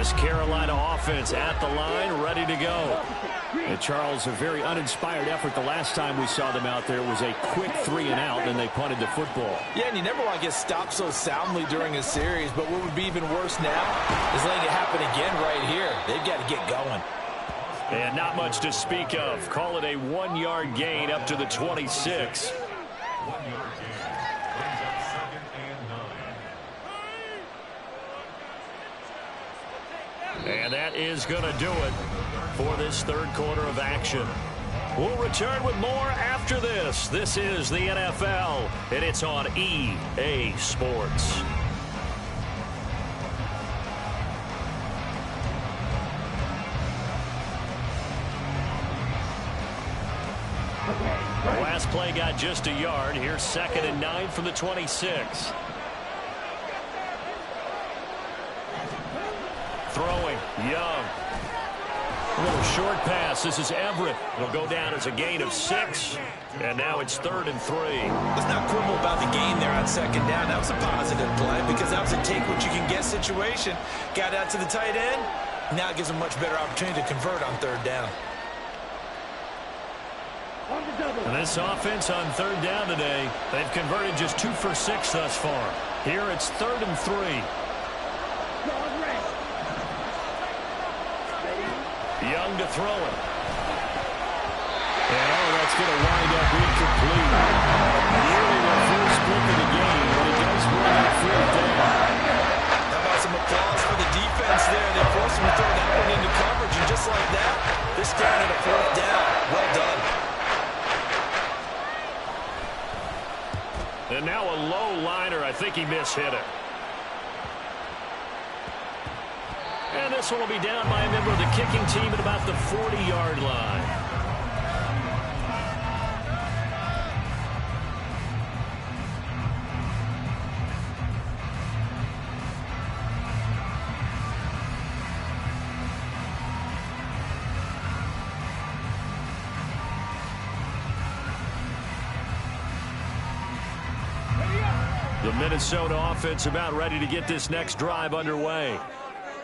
This Carolina offense at the line, ready to go. And Charles, a very uninspired effort the last time we saw them out there was a quick 3-and-out, and they punted the football. Yeah, and you never want to get stopped so soundly during a series, but what would be even worse now is letting it happen again right here. They've got to get going. And not much to speak of. Call it a 1-yard gain up to the 26. And that is going to do it for this third quarter of action. We'll return with more after this. This is the NFL, and it's on EA Sports. The last play got just a yard. Here's 2nd and 9 from the 26. Throwing, Young. A little short pass. This is Everett. It'll go down as a gain of 6. And now it's 3rd and 3. Let's not quibble about the gain there on 2nd down. That was a positive play because that was a take-what-you-can-get situation. Got out to the tight end. Now it gives them a much better opportunity to convert on 3rd down. And this offense on 3rd down today, they've converted just 2 for 6 thus far. Here it's 3rd and 3. Young to throw it. And that's going to wind up incomplete. Nearly the first pick of the game, but it does bring up 4th down. How about some applause for the defense there? They forced him to throw that one into coverage, and just like that, they're staring at a 4th down. Well done. And now a low liner. I think he mishit it. And this one will be down by a member of the kicking team at about the 40-yard line. The Minnesota offense about ready to get this next drive underway.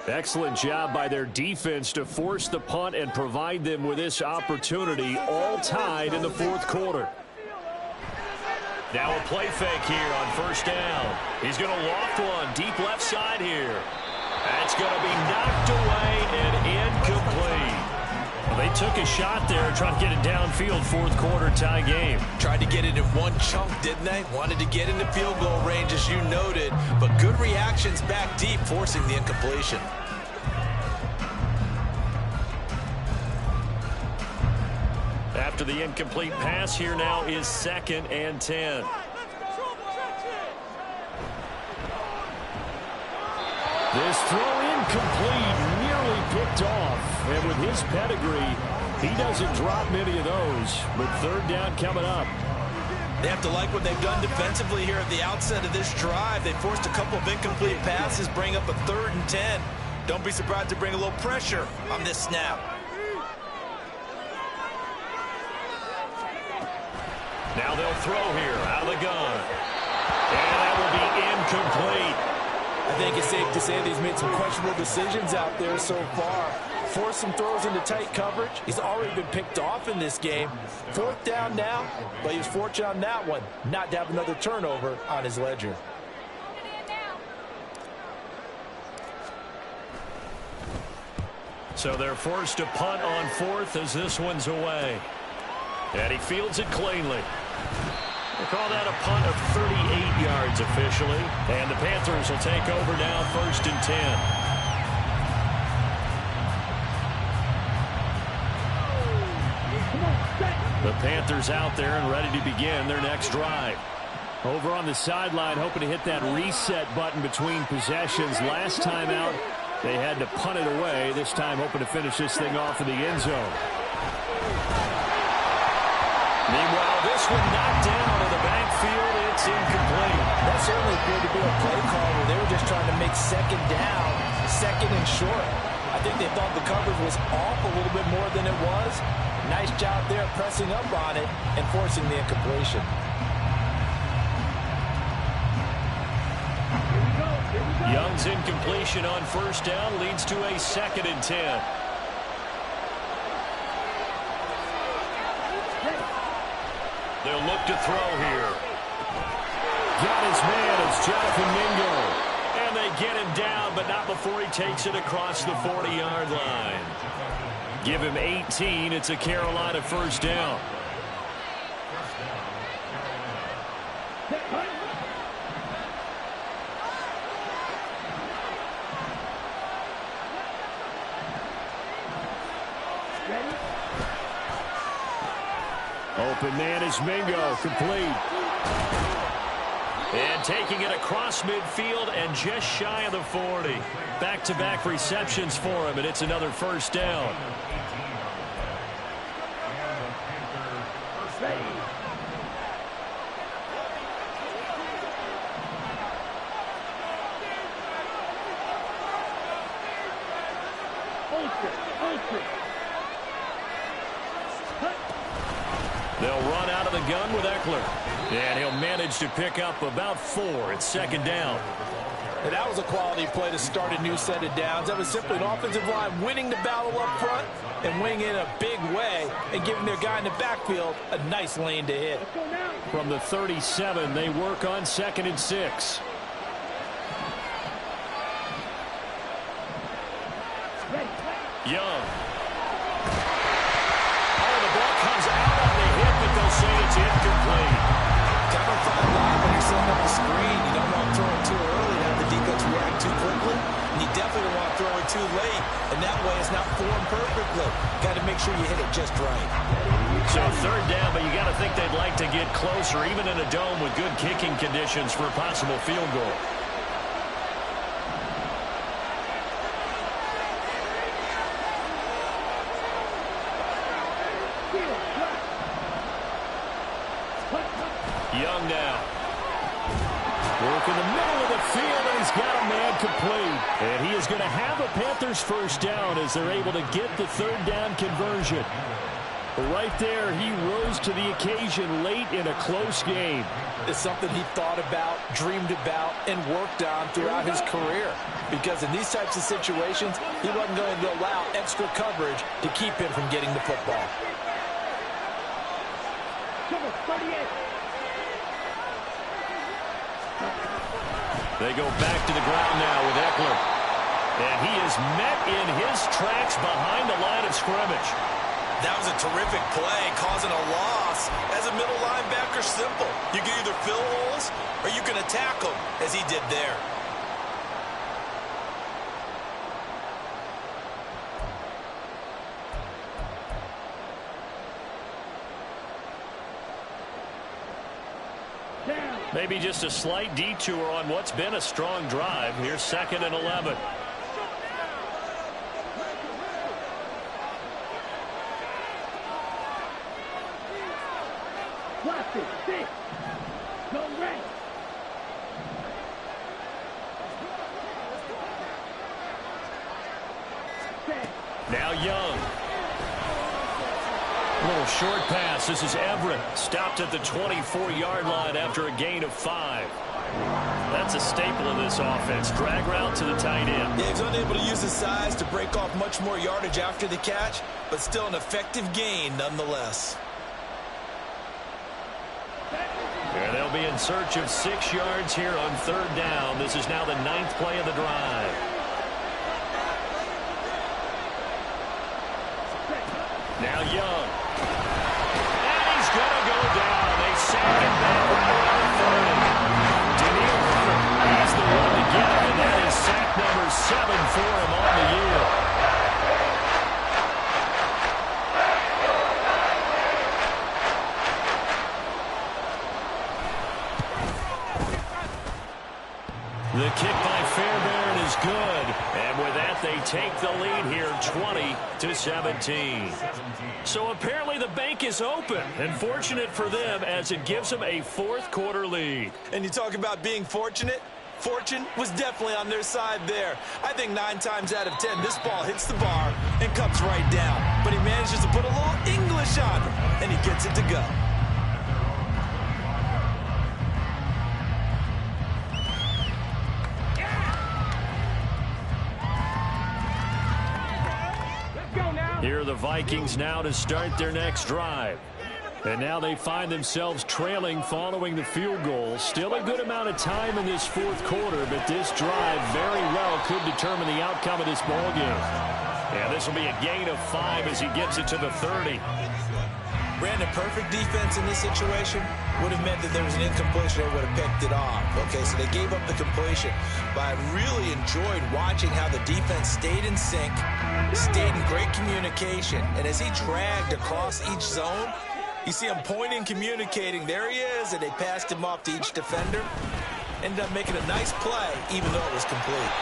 Excellent job by their defense to force the punt and provide them with this opportunity, all tied in the 4th quarter. Now a play fake here on 1st down. He's going to loft one deep left side here. That's going to be knocked away and incomplete. Well, they took a shot there, trying to get it downfield, 4th quarter tie game. Tried to get it in one chunk, didn't they? Wanted to get into field goal range, as you noted, but good reactions back deep, forcing the incompletion. After the incomplete pass, here now is 2nd and 10. This throw incomplete, nearly picked off. And with his pedigree, he doesn't drop many of those. But 3rd down coming up. They have to like what they've done defensively here at the outset of this drive. They forced a couple of incomplete passes, bring up a 3rd and 10. Don't be surprised to bring a little pressure on this snap. Now they'll throw here out of the gun. And that will be incomplete. I think it's safe to say that he's made some questionable decisions out there so far. Forced some throws into tight coverage. He's already been picked off in this game. 4th down now, but he was fortunate on that one not to have another turnover on his ledger. So they're forced to punt on 4th as this one's away. And he fields it cleanly. We'll call that a punt of 38 yards officially. And the Panthers will take over now, 1st and 10. The Panthers out there and ready to begin their next drive. Over on the sideline, hoping to hit that reset button between possessions. Last time out, they had to punt it away. This time hoping to finish this thing off in the end zone. Meanwhile, this one knocked down in the backfield. It's incomplete. That certainly appeared to be a play call where they were just trying to make 2nd down, 2nd and short. I think they thought the coverage was off a little bit more than it was. Nice job there pressing up on it and forcing the incompletion. Here we go. Young's incompletion on first down leads to a 2nd and 10. They'll look to throw here. Got his man. It's Jonathan Mingo. And they get him down, but not before he takes it across the 40-yard line. Give him 18. It's a Carolina first down. Open man is Mingo, complete. And taking it across midfield and just shy of the 40. Back-to-back receptions for him, and it's another first down. They'll run out of the gun with Eckler. And he'll manage to pick up about 4. It's 2nd down. And that was a quality play to start a new set of downs. That was simply an offensive line winning the battle up front and winning in a big way and giving their guy in the backfield a nice lane to hit. From the 37, they work on 2nd and 6. Young. Oh, the ball comes out on the hit, but they'll say it's incomplete. Cover 5 line when you're setting up the screen. You don't want to throw it too early to have the defense react too quickly. And you definitely don't want to throw it too late. And that way it's not formed perfectly. Got to make sure you hit it just right. So 3rd down, but you got to think they'd like to get closer, even in a dome with good kicking conditions for a possible field goal. Young now. Work in the middle of the field, and he's got a man complete. And he is going to have a Panthers first down as they're able to get the 3rd down conversion. Right there, he rose to the occasion late in a close game. It's something he thought about, dreamed about, and worked on throughout his career. Because in these types of situations, he wasn't going to allow extra coverage to keep him from getting the football. They go back to the ground now with Eckler. And he is met in his tracks behind the line of scrimmage. That was a terrific play, causing a loss. As a middle linebacker, simple. You can either fill holes or you can attack them, as he did there. Maybe just a slight detour on what's been a strong drive. Here's 2nd and 11. Watch it, 6. Go right. Now Young. A little short pass. This is Everett. Stopped at the 24-yard line after a gain of 5. That's a staple of this offense. Drag route to the tight end. Yeah, he's unable to use his size to break off much more yardage after the catch, but still an effective gain nonetheless. And they'll be in search of 6 yards here on 3rd down. This is now the 9th play of the drive. Now Young. And he's going to go down. They sack him back right around 30. Daniil Hunter, he's the one to get him, and that is sack number 7 for him on the year. The kick by Fairbairn is good. And with that, they take the lead here 20-17. So apparently the bank is open. And fortunate for them as it gives them a 4th quarter lead. And you talk about being fortunate. Fortune was definitely on their side there. I think 9 times out of 10, this ball hits the bar and comes right down. But he manages to put a little English on it, and he gets it to go. Vikings now to start their next drive. And now they find themselves trailing following the field goal. Still a good amount of time in this fourth quarter, but this drive very well could determine the outcome of this ballgame. And this will be a gain of 5 as he gets it to the 30. Brandon, perfect defense in this situation would have meant that there was an incompletion. They would have picked it off. Okay, so they gave up the completion. But I really enjoyed watching how the defense stayed in sync, stayed in great communication. And as he dragged across each zone, you see him pointing, communicating. There he is, and they passed him off to each defender. Ended up making a nice play, even though it was complete.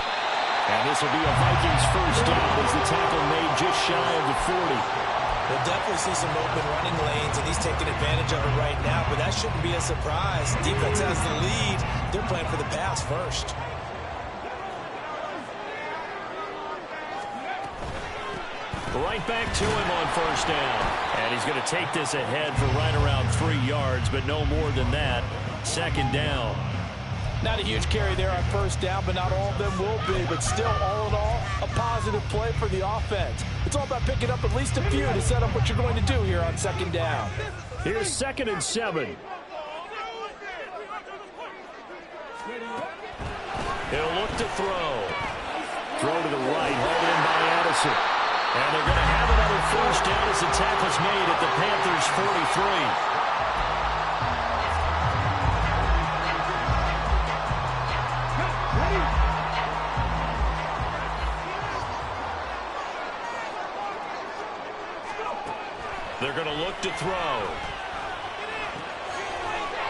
And this will be a Vikings first down as the tackle made just shy of the 40. We'll definitely see some open running lanes, and he's taking advantage of it right now, but that shouldn't be a surprise. Defense has the lead. They're playing for the pass first. Right back to him on first down. And he's going to take this ahead for right around 3 yards, but no more than that. Second down. Not a huge carry there on first down, but not all of them will be. But still, all in all, a positive play for the offense. It's all about picking up at least a few to set up what you're going to do here on second down. Here's 2nd and 7. He'll look to throw. Throw to the right, hauled in by Addison. And they're going to have another first down as the tackle's made at the Panthers' 43. They're going to look to throw.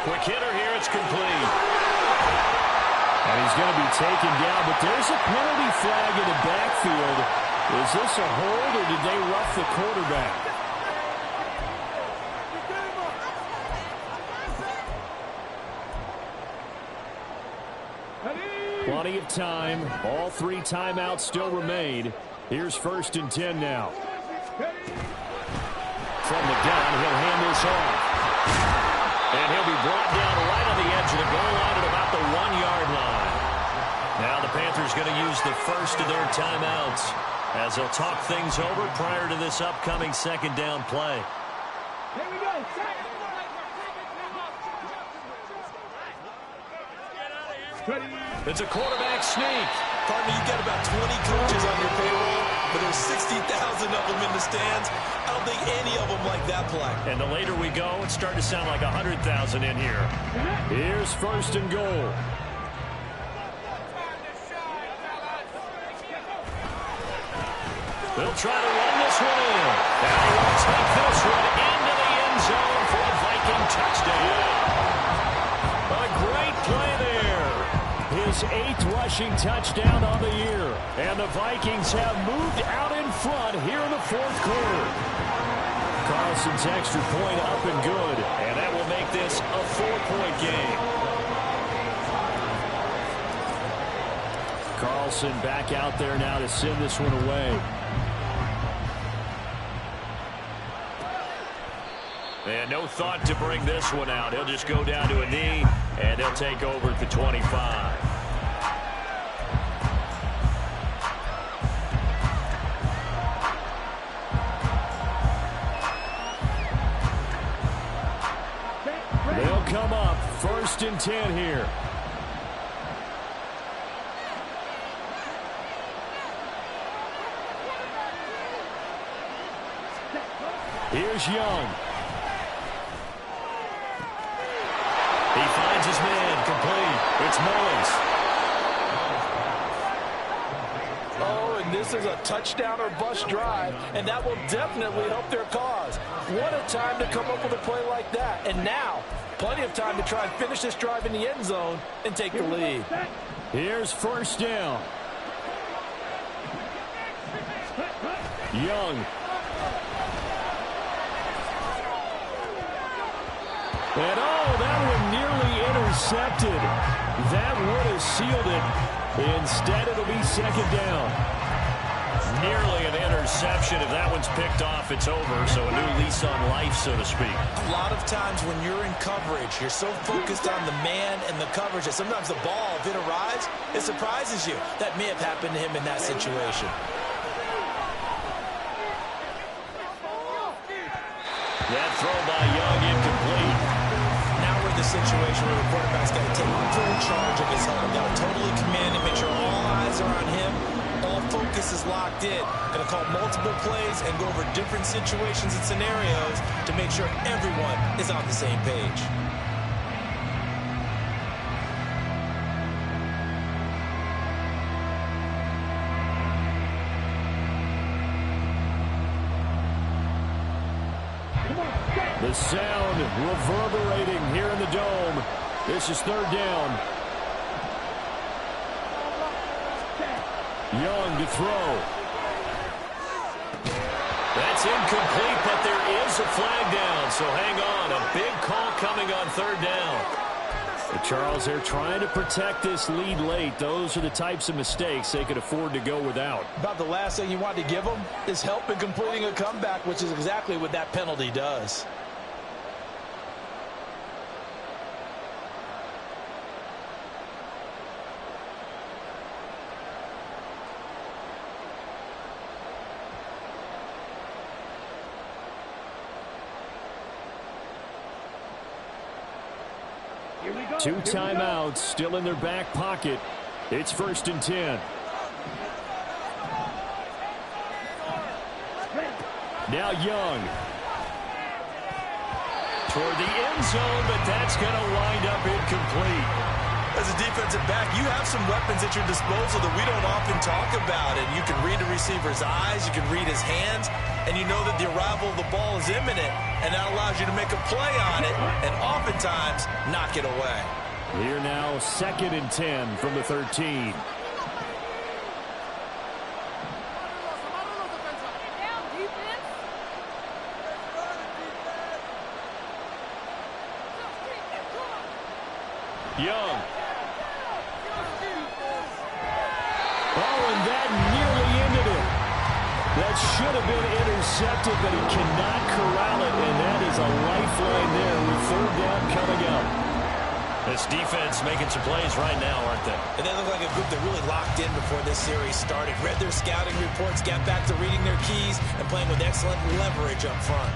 Quick hitter here, it's complete. And he's going to be taken down, but there's a penalty flag in the backfield. Is this a hold, or did they rough the quarterback? Plenty of time. All 3 timeouts still remain. Here's 1st and 10 now. From the gun, he'll hand this off. And he'll be brought down right on the edge of the goal line at about the 1-yard line. Now the Panthers going to use the first of their timeouts as they'll talk things over prior to this upcoming second down play. Here we go. It's a quarterback sneak. Partner, you got about 20 coaches on your payroll, but there's 60,000 of them in the stands. I don't think any of them like that play. And the later we go, it's starting to sound like 100,000 in here. Here's 1st and goal. They'll try to run this one in. And he will take this one into the end zone for a Viking touchdown. A great play there. His 8th rushing touchdown on the year. And the Vikings have moved out in front here in the 4th quarter. Carlson's extra point up and good. And that will make this a 4-point game. Carlson back out there now to send this one away. And no thought to bring this one out. He'll just go down to a knee, and they'll take over at the 25. They'll come up 1st and 10 here. Here's Young. He finds his man, complete. It's Mullins. Oh, and this is a touchdown or bust drive, and that will definitely help their cause. What a time to come up with a play like that. And now, plenty of time to try and finish this drive in the end zone and take the lead. Here's 1st down. Young. And oh, that one nearly intercepted. That would have sealed it. Instead, it'll be 2nd down. Nearly an interception. If that one's picked off, it's over. So a new lease on life, so to speak. A lot of times when you're in coverage, you're so focused on the man and the coverage that sometimes the ball, if it arrives, it surprises you. That may have happened to him in that situation. That throw by Young incomplete. Now we're in the situation where the quarterback's got to take full charge of his helmet. Got to totally command it, make sure all eyes are on him. All focus is locked in. Going to call multiple plays and go over different situations and scenarios to make sure everyone is on the same page. The sound reverberating here in the dome. This is third down. Young to throw. That's incomplete, but there is a flag down, so hang on. A big call coming on third down. Charles, they're trying to protect this lead late. Those are the types of mistakes they could afford to go without. About the last thing you want to give them is help in completing a comeback, which is exactly what that penalty does. Two timeouts still in their back pocket. It's 1st and 10. Now Young. Toward the end zone, but that's going to wind up incomplete. As a defensive back, you have some weapons at your disposal that we don't often talk about. And you can read a receiver's eyes, you can read his hands, and you know that the arrival of the ball is imminent, and that allows you to make a play on it and oftentimes knock it away. Here now, 2nd and 10 from the 13. Young. Oh, and that nearly ended it. That should have been intercepted, but he cannot corral it, and that is a lifeline there with third down coming up. This defense making some plays right now, aren't they? And they look like a group that really locked in before this series started. Read their scouting reports, got back to reading their keys, and playing with excellent leverage up front.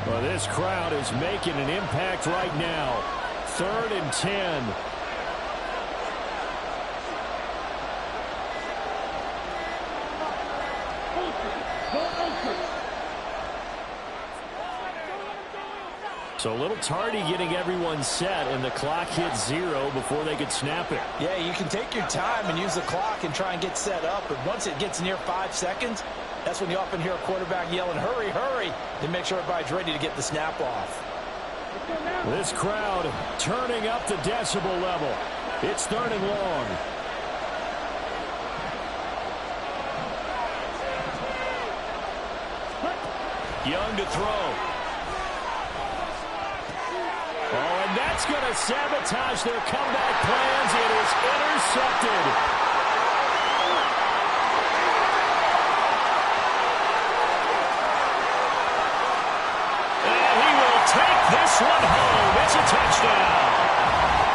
Well, this crowd is making an impact right now. 3rd and 10. So a little tardy getting everyone set, and the clock hits 0 before they could snap it. Yeah, you can take your time and use the clock and try and get set up, but once it gets near 5 seconds, that's when you often hear a quarterback yelling, hurry, hurry, to make sure everybody's ready to get the snap off. This crowd turning up the decibel level. It's 3rd and long. Young to throw. Oh, and that's going to sabotage their comeback plans. It is intercepted. And he will take this one home. It's a touchdown.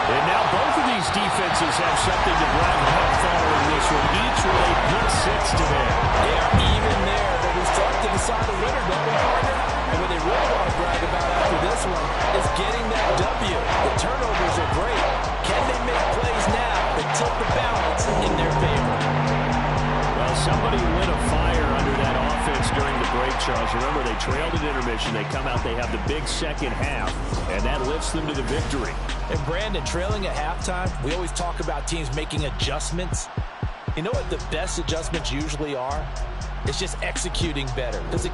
And now both of these defenses have something to brag about following this one. Each with a pick six today. They are even there. They're stuck to decide the winner, don't they, partner? And what they really want to brag about after this one is getting that W. The turnovers are great. Can they make plays now that tilt the balance in their favor? Well, somebody lit a fire under that offense during the break, Charles. Remember, they trailed at intermission. They come out, they have the big second half, and that lifts them to the victory. And Brandon, trailing at halftime, we always talk about teams making adjustments. You know what the best adjustments usually are? It's just executing better. Because